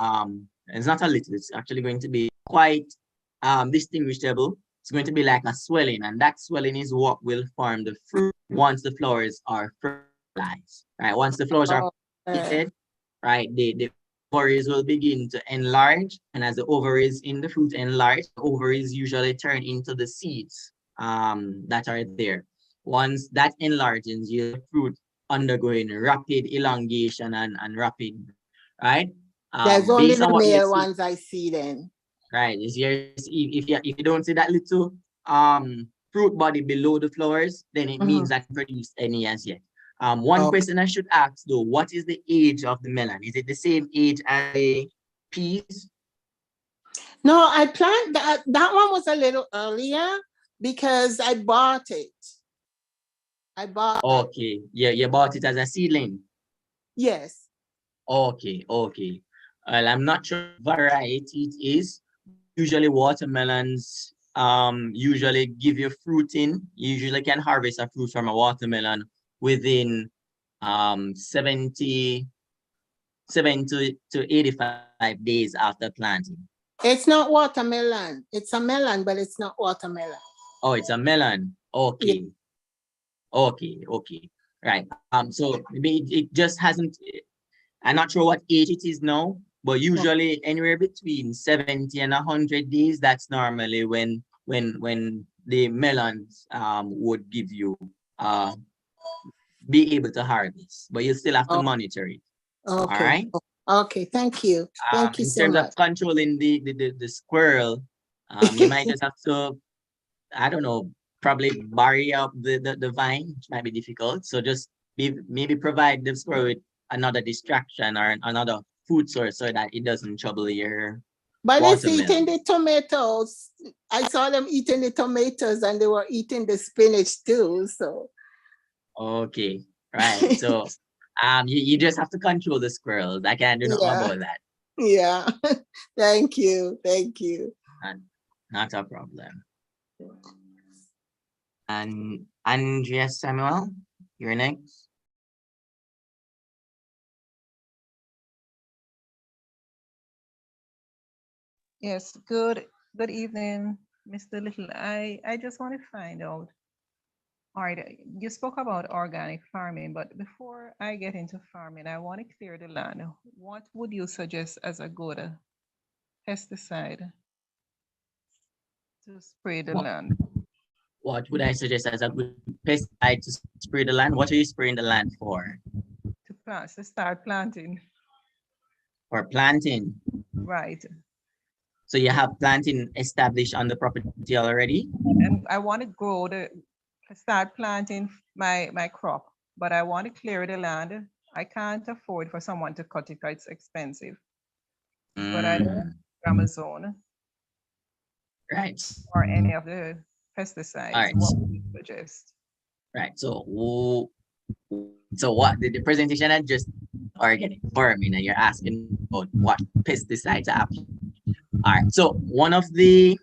it's not a little, it's actually going to be quite distinguishable. It's going to be like a swelling, and that swelling is what will form the fruit once the flowers are fertilized. Right? Once the flowers are fertilized, right, the ovaries will begin to enlarge, and as the ovaries in the fruit enlarge, the ovaries usually turn into the seeds that are there. Once that enlarges, your fruit undergoing rapid elongation and rapid, right? There's only Based the on what we male see, ones I see then. right? Is your if you don't see that little fruit body below the flowers, then it means that produced any as yet. One Okay. question I should ask though, what is the age of the melon? Is it the same age as the peas? No, I planted that one was a little earlier because I bought it. I bought that. Okay, yeah, you bought it as a seedling. Yes. Okay, okay. Well, I'm not sure what variety it is. Usually watermelons usually give you fruiting. You usually can harvest a fruit from a watermelon within 77 to 85 days after planting. It's not watermelon. It's a melon, but it's not watermelon. Oh, it's a melon. Okay. Okay, okay. Right. So maybe it just hasn't, I'm not sure what age it is now, but usually anywhere between 70 and 100 days, that's normally when the melons would give you be able to harvest, but you still have to monitor it. All Okay. right. Okay. Thank you. Thank you In so terms of much. controlling the squirrel, you might just have to, I don't know, probably bury up the vine, which might be difficult. So just maybe provide the squirrel with another distraction or another food source so that it doesn't trouble your But it's Watermelon. eating the tomatoes. I saw them eating the tomatoes and they were eating the spinach too. So Okay, right. So you just have to control the squirrels. I can't do nothing yeah, about that. yeah. Thank you. Thank you. Not a problem. And Andrea Samuel, you're next. Yes, good evening, Mr. Little. I just want to find out. All right, you spoke about organic farming, but before I get into farming, I want to clear the land. What would you suggest as a good pesticide to spray the What land? what would I suggest as a good pesticide to spray the land? What are you spraying the land for? To start planting, For planting. right? So you have planting established on the property already? And I want to start planting my crop, but I want to clear the land. I can't afford for someone to cut it because it's expensive, but I don't Mm, have Amazon right. or any of the All pesticides. right. What would you suggest? Right. So what the presentation I just organic farming and you're asking about what pesticides are applying. All right. So one of the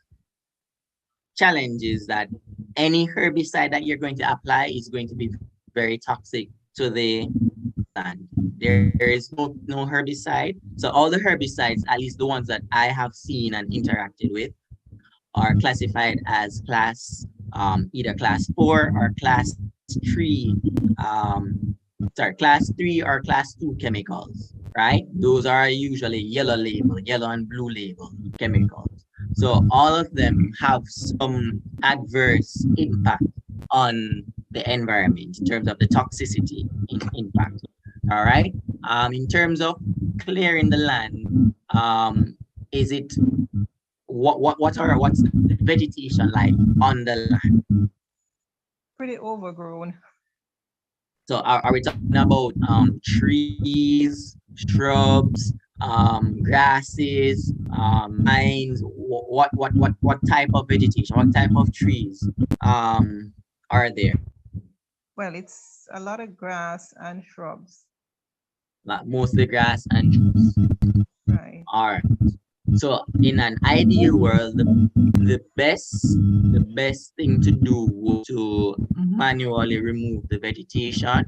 challenges that any herbicide that you're going to apply is going to be very toxic to the land. There is no herbicide. So all the herbicides, at least the ones that I have seen and interacted with, are classified as either class 4 or class 3 class 3 or class 2 chemicals, right? Those are usually yellow and blue label chemicals. So all of them have some adverse impact on the environment in terms of the toxicity impact. All right. In terms of clearing the land, is it what's the vegetation like on the land? Pretty overgrown. So are we talking about trees, shrubs, grasses, vines? What type of vegetation? What type of trees are there? Well, it's a lot of grass and shrubs, Like mostly grass and trees. right? All right. So in an ideal world, the best thing to do would to manually remove the vegetation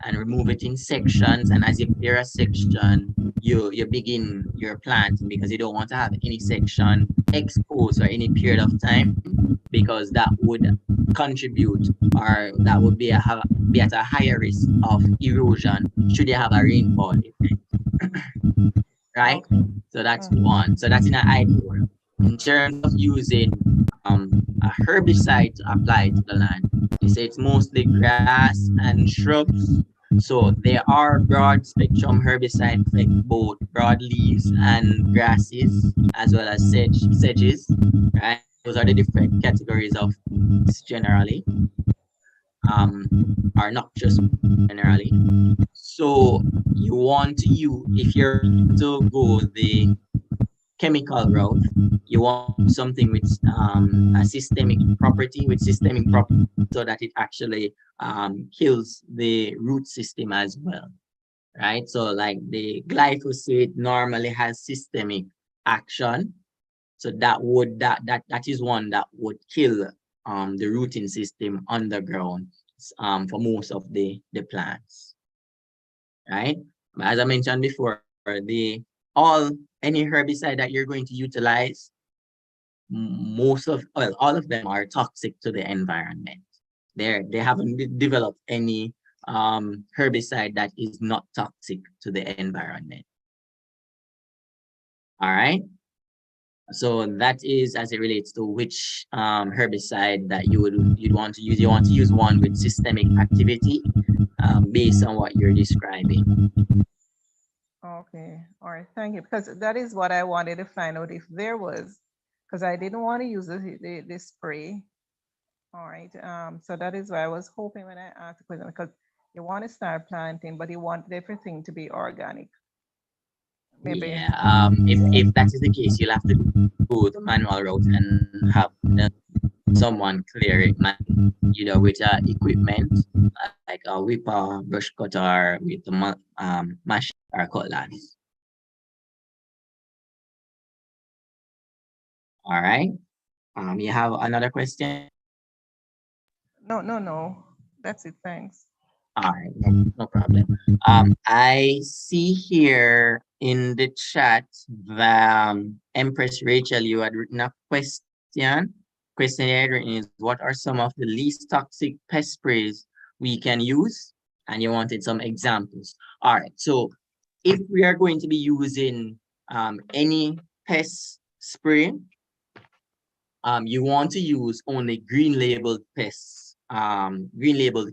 and remove it in sections. And as you clear a section, you begin your planting because you don't want to have any section exposed for any period of time because that would contribute or that would be at a higher risk of erosion should you have a rainfall event. Right? Okay. So that's one. So that's in an ideal world. In terms of using a herbicide to apply to the land, you say it's mostly grass and shrubs. So there are broad spectrum herbicides affect both broadleaves and grasses as well as sedges. Right? Those are the different categories of generally. Are not just generally. So you want to use, if you're to go the chemical route, you want something with a systemic property, so that it actually kills the root system as well, right? So like the glyphosate normally has systemic action. So that is one that would kill the rooting system underground for most of the plants, right? But as I mentioned before, any herbicide that you're going to utilize, all of them are toxic to the environment. They haven't developed any herbicide that is not toxic to the environment. All right. So that is as it relates to which herbicide that you'd want to use. You want to use one with systemic activity based on what you're describing. Okay. All right. Thank you. Because that is what I wanted to find out if there was, because I didn't want to use the spray. All right. So that is why I was hoping when I asked the question, because you want to start planting, but you want everything to be organic. maybe. Yeah, if that is the case, you'll have to go the manual route and have someone clear it, either with equipment like a whipper, brush cutter, with the machine or cutlass. All right. You have another question? No. That's it. Thanks. All right, no problem. I see here in the chat that Empress Rachel, you had written a question. Question you had written is, what are some of the least toxic pest sprays we can use? And you wanted some examples. All right, so if we are going to be using any pest spray, you want to use only green labeled pests, green labeled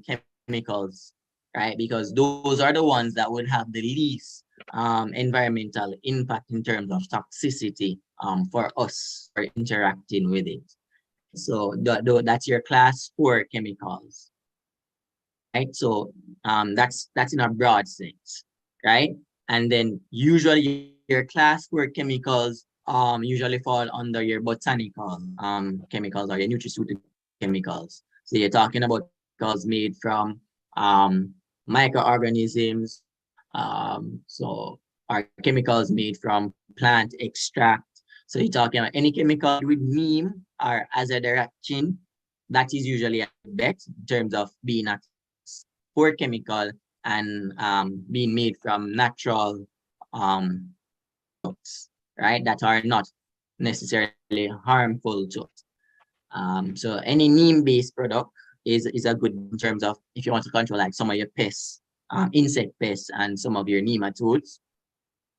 chemicals, right? Because those are the ones that would have the least environmental impact in terms of toxicity for us for interacting with it. So that's your class 4 chemicals, right? So that's in a broad sense, right? And then usually your class 4 chemicals usually fall under your botanical chemicals or your nutraceutical chemicals. So you're talking about chemicals made from microorganisms, so are chemicals made from plant extract. So you're talking about any chemical with neem or azadirachtin, that is usually a bet in terms of being a poor chemical and being made from natural products, right, that are not necessarily harmful to us. So any neem-based product is a good in terms of if you want to control like some of your pests, insect pests and some of your nematodes.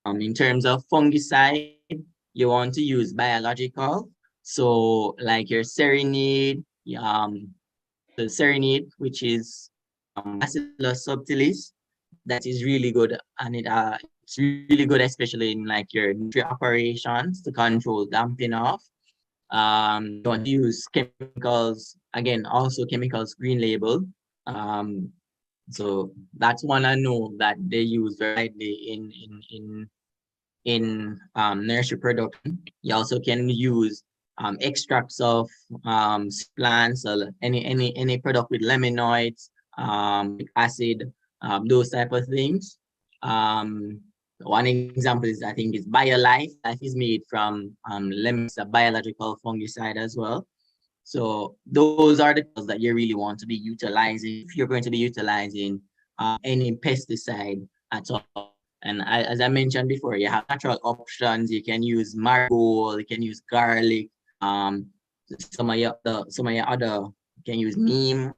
In terms of fungicide, you want to use biological. So like your serenade, the serenade, which is Bacillus subtilis, that is really good, and it's really good, especially in like your nursery operations to control damping off. You want to use chemicals, again, also chemicals green label. So that's one I know that they use very widely in nursery production. You also can use extracts of plants or any product with leminoids, acid, those type of things. One example is I think is BioLife. Life is made from lemons, a biological fungicide as well. So those are the tools that you really want to be utilizing if you're going to be utilizing any pesticide at all. And as I mentioned before, you have natural options. You can use marigold, you can use garlic, some of your other, you can use neem.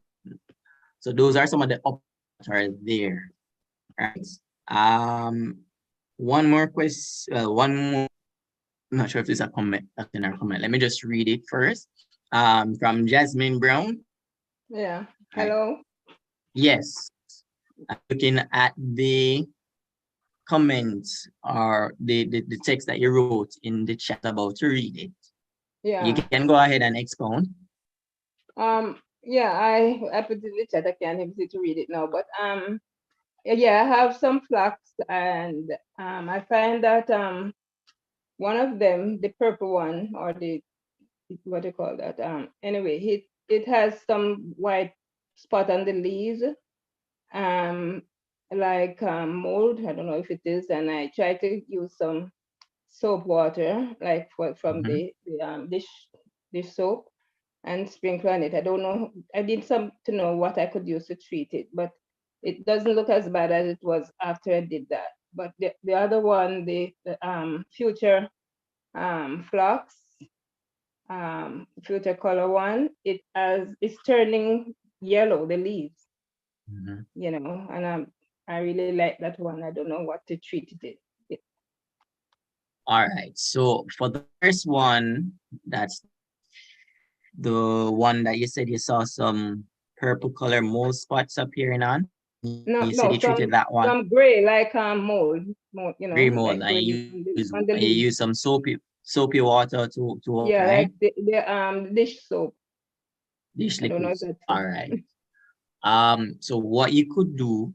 So those are some of the options that are there. Right. One more question, one more, I'm not sure if this is a comment, that's in our comment. Let me just read it first. From Jasmine Brown. Yeah. Hello. Yes. I'm looking at the comments or the text that you wrote in the chat about to read it. Yeah. You can go ahead and expound. Yeah, I put it in the chat. I can't able to read it now, but yeah, I have some flax, and I find that one of them, the purple one, or the what do you call that? Anyway, it has some white spot on the leaves, like mold. I don't know if it is, and I try to use some soap water, like from the dish soap, and sprinkle on it. I don't know. I need some to know what I could use to treat it, but it doesn't look as bad as it was after I did that. But the other one, the future flux, future color one, it's turning yellow, the leaves, you know, and I really like that one. I don't know what to treat it. All right. So for the first one, that's the one that you said you saw some purple color mold spots appearing on. You said you treated that one. From gray, like mold, you know, Gray mold, like and gray you on the leaves. use some soapy water to Yeah, right? like the dish soap. Dish I don't know if liquids. that's All right. So what you could do,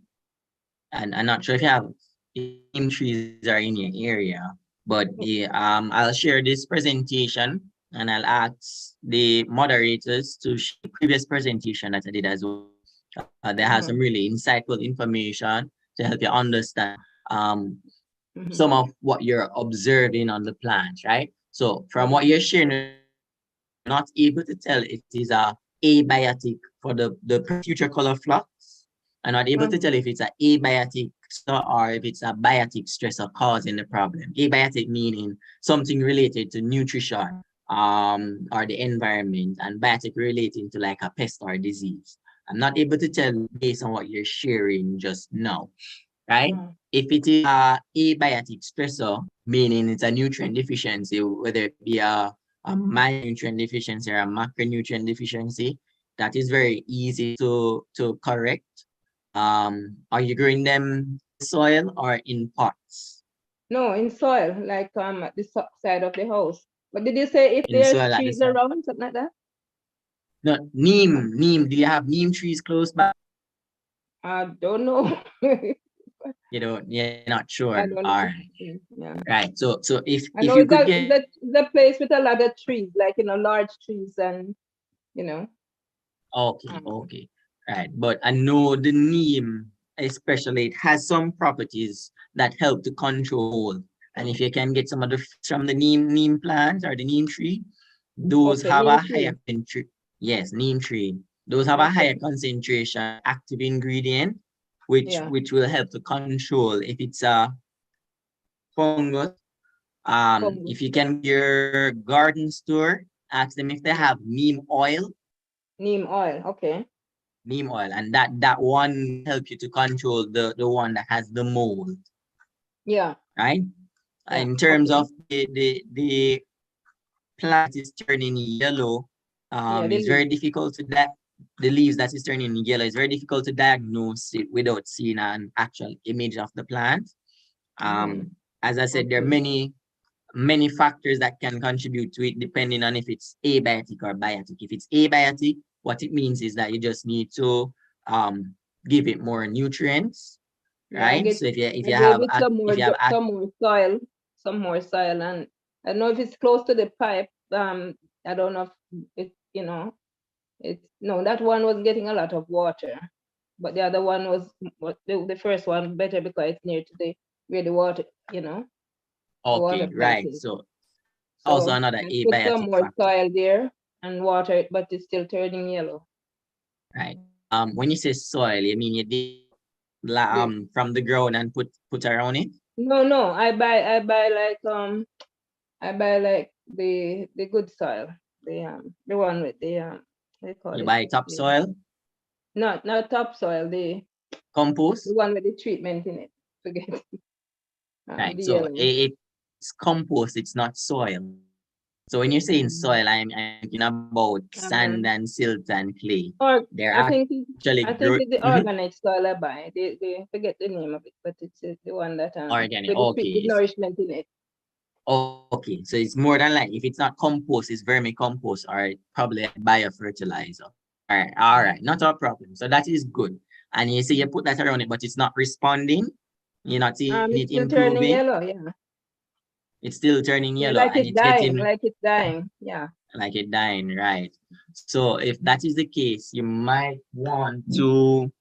and I'm not sure if you have if neem trees are in your area. But I'll share this presentation and I'll ask the moderators to share the previous presentation that I did as well. They have some really insightful information to help you understand some of what you're observing on the plants, right? So from what you're sharing, not able to tell if it is a abiotic for the future color flux. I'm not able to tell if it's an abiotic or if it's a biotic stressor causing the problem. Abiotic meaning something related to nutrition or the environment, and biotic relating to like a pest or disease. I'm not able to tell based on what you're sharing just now, right? If it is a abiotic stressor, meaning it's a nutrient deficiency, whether it be a micronutrient deficiency or a macronutrient deficiency, that is very easy to correct. Are you growing them in soil or in pots? No, in soil, like at the side of the house. But did you say if In there's soil at the trees side. around, something like that? No, neem. Do you have neem trees close by? I don't know. You're not sure. I don't All know. right. Yeah. Right. So if I know you it's could a, get it's a place with a lot of trees, like large trees, and okay. Right. But I know the neem, especially, it has some properties that help to control mold. And if you can get some of the fruits from the neem plant or the neem tree, those Okay, have neem a tree. higher yes, neem tree. Those have a Okay. higher concentration active ingredient, which Yeah. will help to control if it's a fungus. If you can your garden store, ask them if they have neem oil. Neem oil, okay. Neem oil, and that one help you to control the one that has the mold. Yeah. Right. Yeah, In terms okay. of the plant is turning yellow, Yeah, the it's very difficult to the leaves that is turning yellow. It's very difficult to diagnose it without seeing an actual image of the plant. As I said, there are many factors that can contribute to it depending on if it's abiotic or biotic. If it's abiotic, what it means is that you just need to give it more nutrients, right? So if you have some more soil, and I don't know if it's close to the pipe. I don't know if it's no, that one was getting a lot of water, but the other one was the first one better because it's near to where the water, the water okay, pipe right. is. So also another I put some abiotic more factor. soil there and water it, but it's still turning yellow. Right. When you say soil, you mean you dig from the ground and put around it? No, I buy like the good soil, the one with they call You it buy topsoil? not topsoil, the Compost? one with the treatment in it. Forget it. Right. The So yellow. it's compost, it's not soil. So when you're saying soil, I'm thinking about sand and silt and clay. Or They're I think actually it's the organic soil I buy. They forget the name of it, but it's the one that organic. with the Okay. nourishment in it. Okay. So it's more than like if it's not compost, it's vermicompost or probably biofertilizer. All right. Not a problem. So that is good. And you say you put that around it, but it's not responding. You're not seeing It's it still turning improving. yellow, yeah. It's still turning yellow Like and it's it's getting dying, yeah. like it dying, right? So if that is the case, you might want to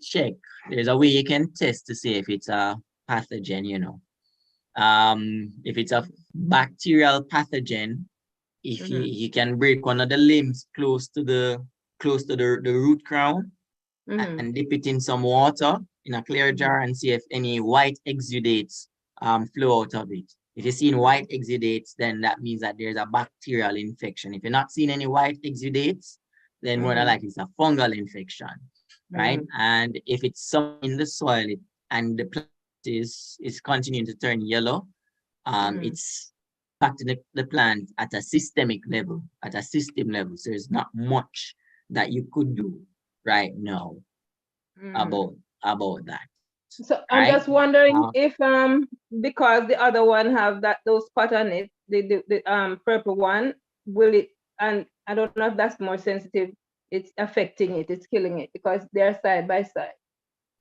check. There's a way you can test to see if it's a pathogen, if it's a bacterial pathogen, if you can break one of the limbs close to the root crown and dip it in some water in a clear jar and see if any white exudates flow out of it. If you're seeing white exudates, then that means that there's a bacterial infection. If you're not seeing any white exudates, then more than likely it's a fungal infection, right? And if it's some in the soil and the plant is continuing to turn yellow, it's impacting the plant at a systemic level, at a system level. So there's not much that you could do right now about that. So I'm just wondering if because the other one have those spot on it, the purple one, will it, and I don't know if that's more sensitive it's affecting it, it's killing it because they're side by side.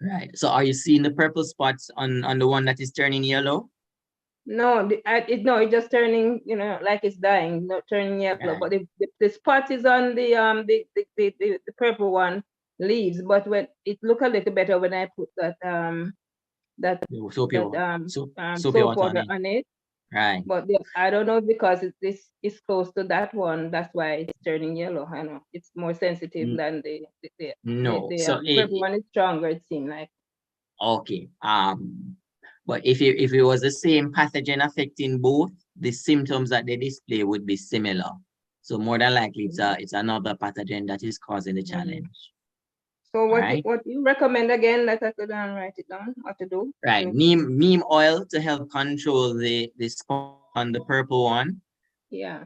Right. So are you seeing the purple spots on the one that is turning yellow? No, no, it's just turning, you know, like it's dying, not turning yellow. Right. But the spot is on the purple one leaves. But when it look a little better when I put that Soapy soap water on water it. on it. Right. But I don't know because this is close to that one. That's why it's turning yellow. I know it's more sensitive than No. the So purple one is stronger. It seems like. okay. But if it was the same pathogen affecting both, the symptoms that they display would be similar. So more than likely, it's another pathogen that is causing the challenge. So what right? what you recommend again? That I could write it down. What to do? Right. Neem oil to help control the spot on the purple one. Yeah.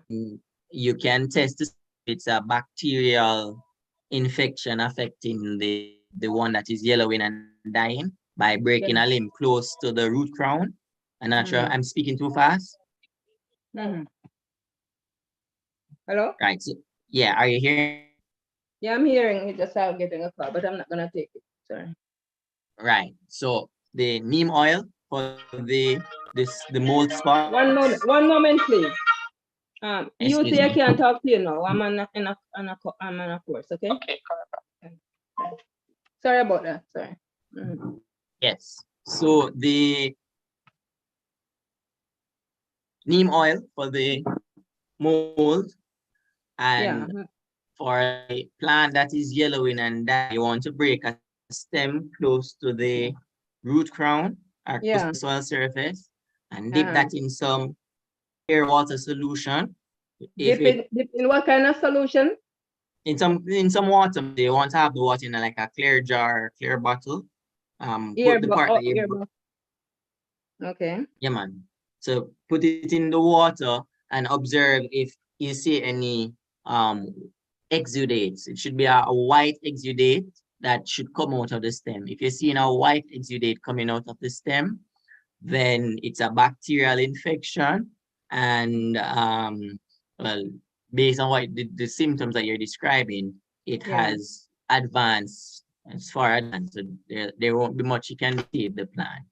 You can test to see if it's a bacterial infection affecting the one that is yellowing and dying by breaking a limb close to the root crown. I'm not sure I'm speaking too fast. Hello? Right. So yeah, are you hearing? Yeah, I'm hearing it. Just I'm getting a call, but I'm not gonna take it. Sorry. Right. So the neem oil for the mold spot. One moment, please. You Excuse say I me. can't talk to you now. I'm on a course, okay? Okay. Sorry about that. Sorry. Yes. So the neem oil for the mold and for a plant that is yellowing and dying, you want to break a stem close to the root crown or close to the soil surface and dip that in some clear water solution. Dip in what kind of solution? In some water, they want to have the water in like a clear jar, clear bottle. Put the part that you okay. Yeah, man. So put it in the water and observe if you see any exudates. It should be a white exudate that should come out of the stem. If you're seeing a white exudate coming out of the stem, then it's a bacterial infection. And well, based on what the symptoms that you're describing, it has advanced as far advanced. So there won't be much you can save the plant.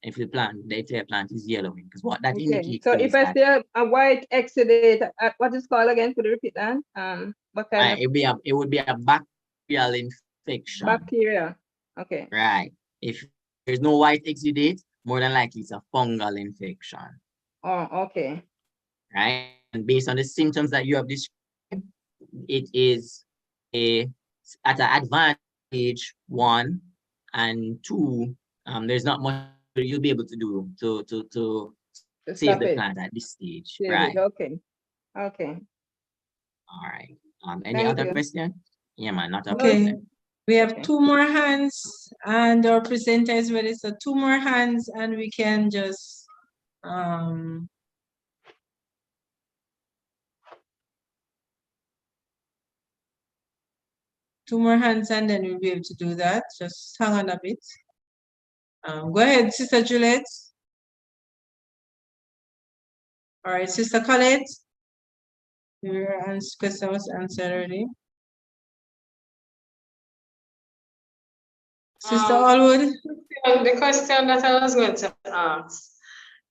If the plant is yellowing, because what that indicates so if I see a white exudate, what is called again? Could you repeat that? What kind of? It would be a bacterial infection. Bacteria. Okay. Right. If there's no white exudate, more than likely it's a fungal infection. Oh, okay. Right. And based on the symptoms that you have described, it is at an advanced stage 1 and 2. There's not much you'll be able to do to save the plant at this stage. Right. Okay. Okay. All right. Any other question? Yeah, man, not a Okay. problem. We have 2 more hands and our presenter is ready. So 2 more hands and we can just 2 more hands and then we'll be able to do that. Just hang on a bit. Go ahead, Sister Juliet. All right, Sister Colette. Your question was answered already. Sister Allwood. The question that I was going to ask,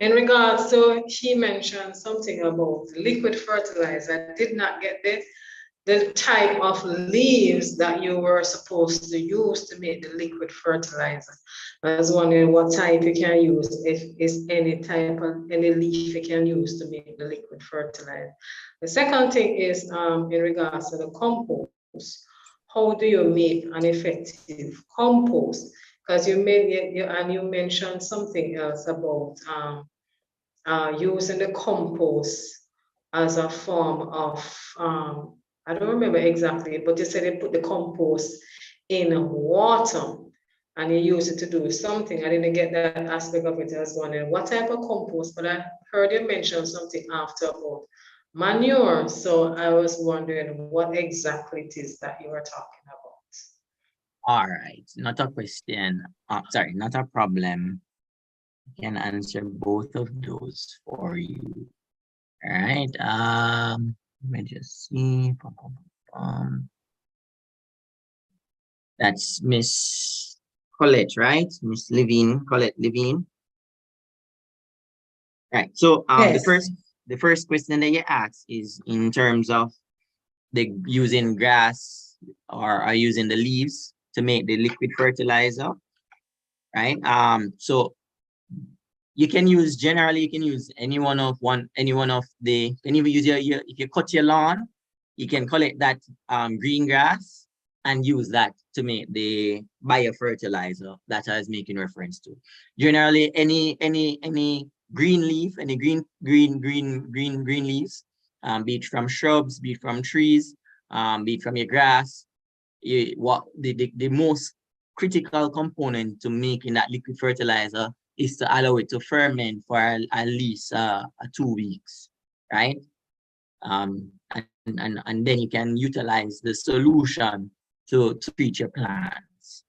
in regards to, he mentioned something about liquid fertilizer. I did not get the type of leaves that you were supposed to use to make the liquid fertilizer. I was wondering what type you can use, if it's any type of any leaf you can use to make the liquid fertilizer. The second thing is in regards to the compost. How do you make an effective compost? Because you mentioned something else about using the compost as a form of I don't remember exactly, but you said they put the compost in water and you use it to do something. I didn't get that aspect of it. I was wondering what type of compost, but I heard you mention something after about manure. So I was wondering what exactly it is that you were talking about. All right, not a question. Sorry, not a problem. I can answer both of those for you. All right. Let me just see. That's Miss Colette, right? Miss Levine, Colette Levine. Right. So Yes. the first question that you ask is in terms of the using grass or using the leaves to make the liquid fertilizer, right? So you can use generally you can use any one of the, you can even use your if you cut your lawn, you can collect that green grass and use that to make the biofertilizer that I was making reference to. Generally, any green leaf, any green leaves, be it from shrubs, be it from trees, be it from your grass, what the most critical component to making that liquid fertilizer is to allow it to ferment for at least 2 weeks, right? And then you can utilize the solution to treat your plants,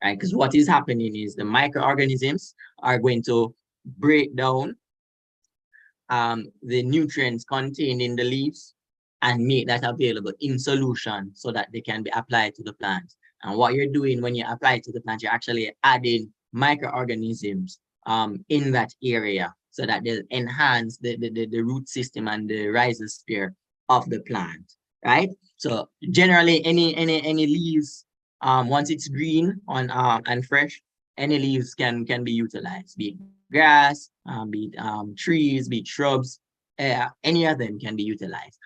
right? Because what is happening is the microorganisms are going to break down the nutrients contained in the leaves and make that available in solution so that they can be applied to the plant. And what you're doing when you apply it to the plant, you're actually adding microorganisms in that area so that they'll enhance the root system and the rhizosphere of the plant, right? So generally any leaves, once it's green on and fresh, any leaves can be utilized, be it grass, be it trees, be it shrubs, any of them can be utilized.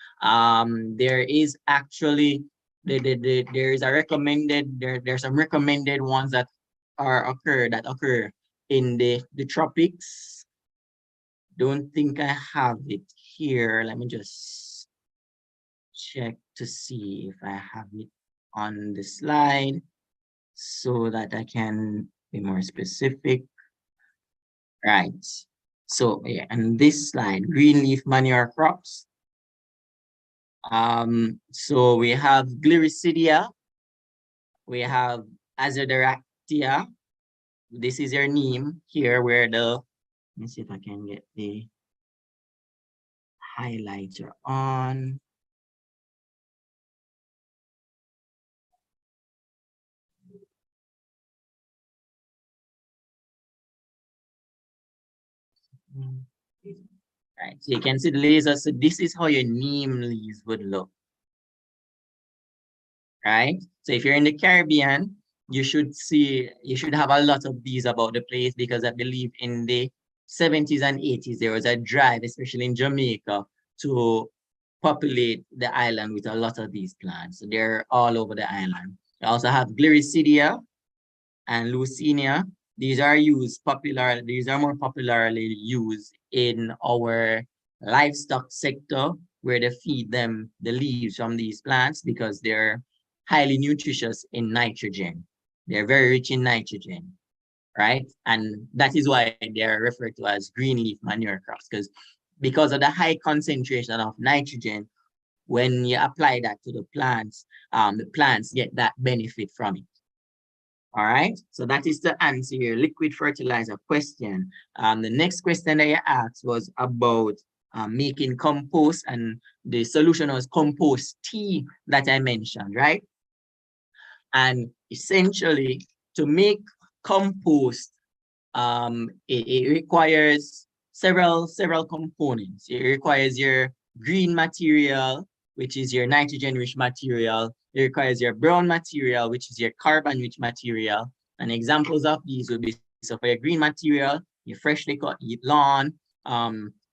There is actually there is a recommended, there's some recommended ones that occur in the tropics. Don't think I have it here. Let me just check to see if I have it on the slide so that I can be more specific. Right. So yeah, and this slide, green leaf manure crops. So we have Gliricidia, we have Azadirachtia. This is your neem here where let me see if I can get the highlighter on. Right, so you can see the laser. So this is how your neem leaves would look. Right? So if you're in the Caribbean, you should have a lot of these about the place, because I believe in the 70s and 80s, there was a drive, especially in Jamaica, to populate the island with a lot of these plants. So they're all over the island. You also have Gliricidia and Leucaena. These are more popularly used in our livestock sector, where they feed them the leaves from these plants because they're highly nutritious in nitrogen. They're very rich in nitrogen, right? And that is why they're referred to as green leaf manure crops, because of the high concentration of nitrogen, when you apply that to the plants get that benefit from it. All right, so that is the answer your liquid fertilizer question. The next question that you asked was about making compost, and the solution was compost tea that I mentioned, right? And essentially, to make compost, it requires several components. It requires your green material, which is your nitrogen-rich material. It requires your brown material, which is your carbon-rich material. And examples of these would be, so for your green material, your freshly cut lawn,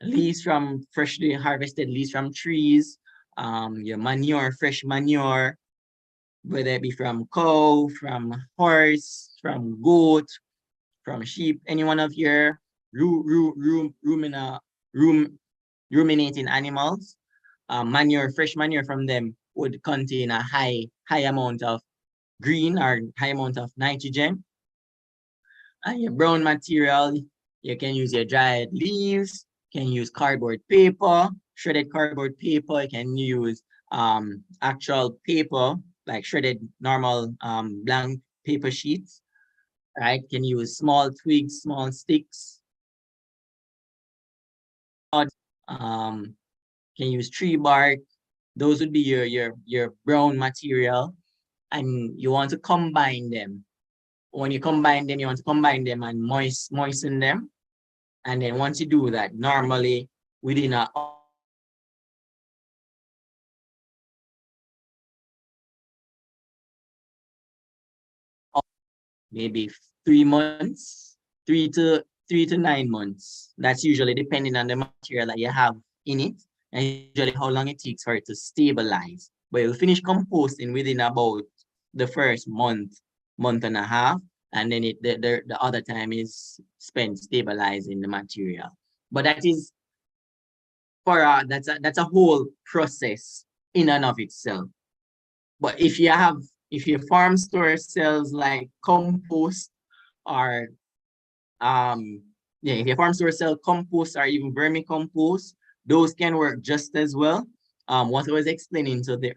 leaves from freshly harvested leaves from trees, your manure, fresh manure, whether it be from cow, from horse, from goat, from sheep, any one of your ruminating animals. Fresh manure from them would contain a high amount of green or high amount of nitrogen. And your brown material, you can use your dried leaves, can use cardboard paper, shredded cardboard paper, you can use actual paper, like shredded normal blank paper sheets, right? Can use small twigs, small sticks. Can use tree bark, those would be your brown material, and you want to combine them. When you combine them, you want to combine them and moisten them. And then once you do that, normally within a maybe 3 months, 3 to 9 months. That's usually depending on the material that you have in it, and usually how long it takes for it to stabilize. But you'll finish composting within about the first month and a half, and then the other time is spent stabilizing the material. But that is that's a whole process in and of itself. But if your farm store sells like compost or if your farm store sell compost or even vermicompost, those can work just as well. What I was explaining to the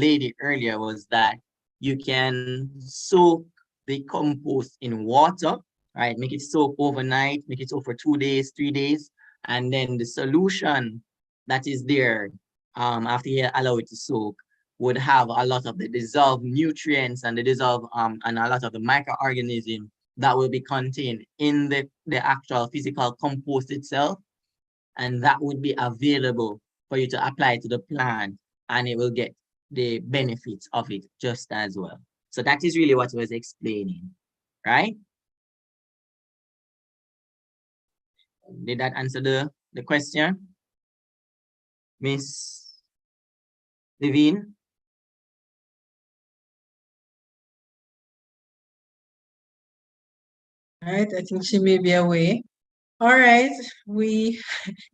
lady earlier was that you can soak the compost in water, right? Make it soak overnight, make it soak for 2 days, 3 days, and then the solution that is there after you allow it to soak would have a lot of the dissolved nutrients and the dissolved and a lot of the microorganisms that will be contained in the actual physical compost itself, and that would be available for you to apply to the plant, and it will get the benefits of it just as well. So that is really what I was explaining, right? Did that answer the question, Miss Levine? All right, I think she may be away. All right, we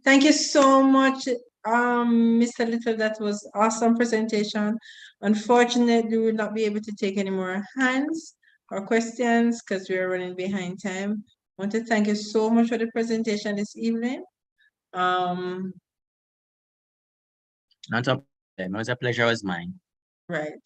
thank you so much, Mr. Little. That was awesome presentation. Unfortunately, we will not be able to take any more hands or questions because we are running behind time. I want to thank you so much for the presentation this evening. Not a problem. It was a pleasure, was mine. Right.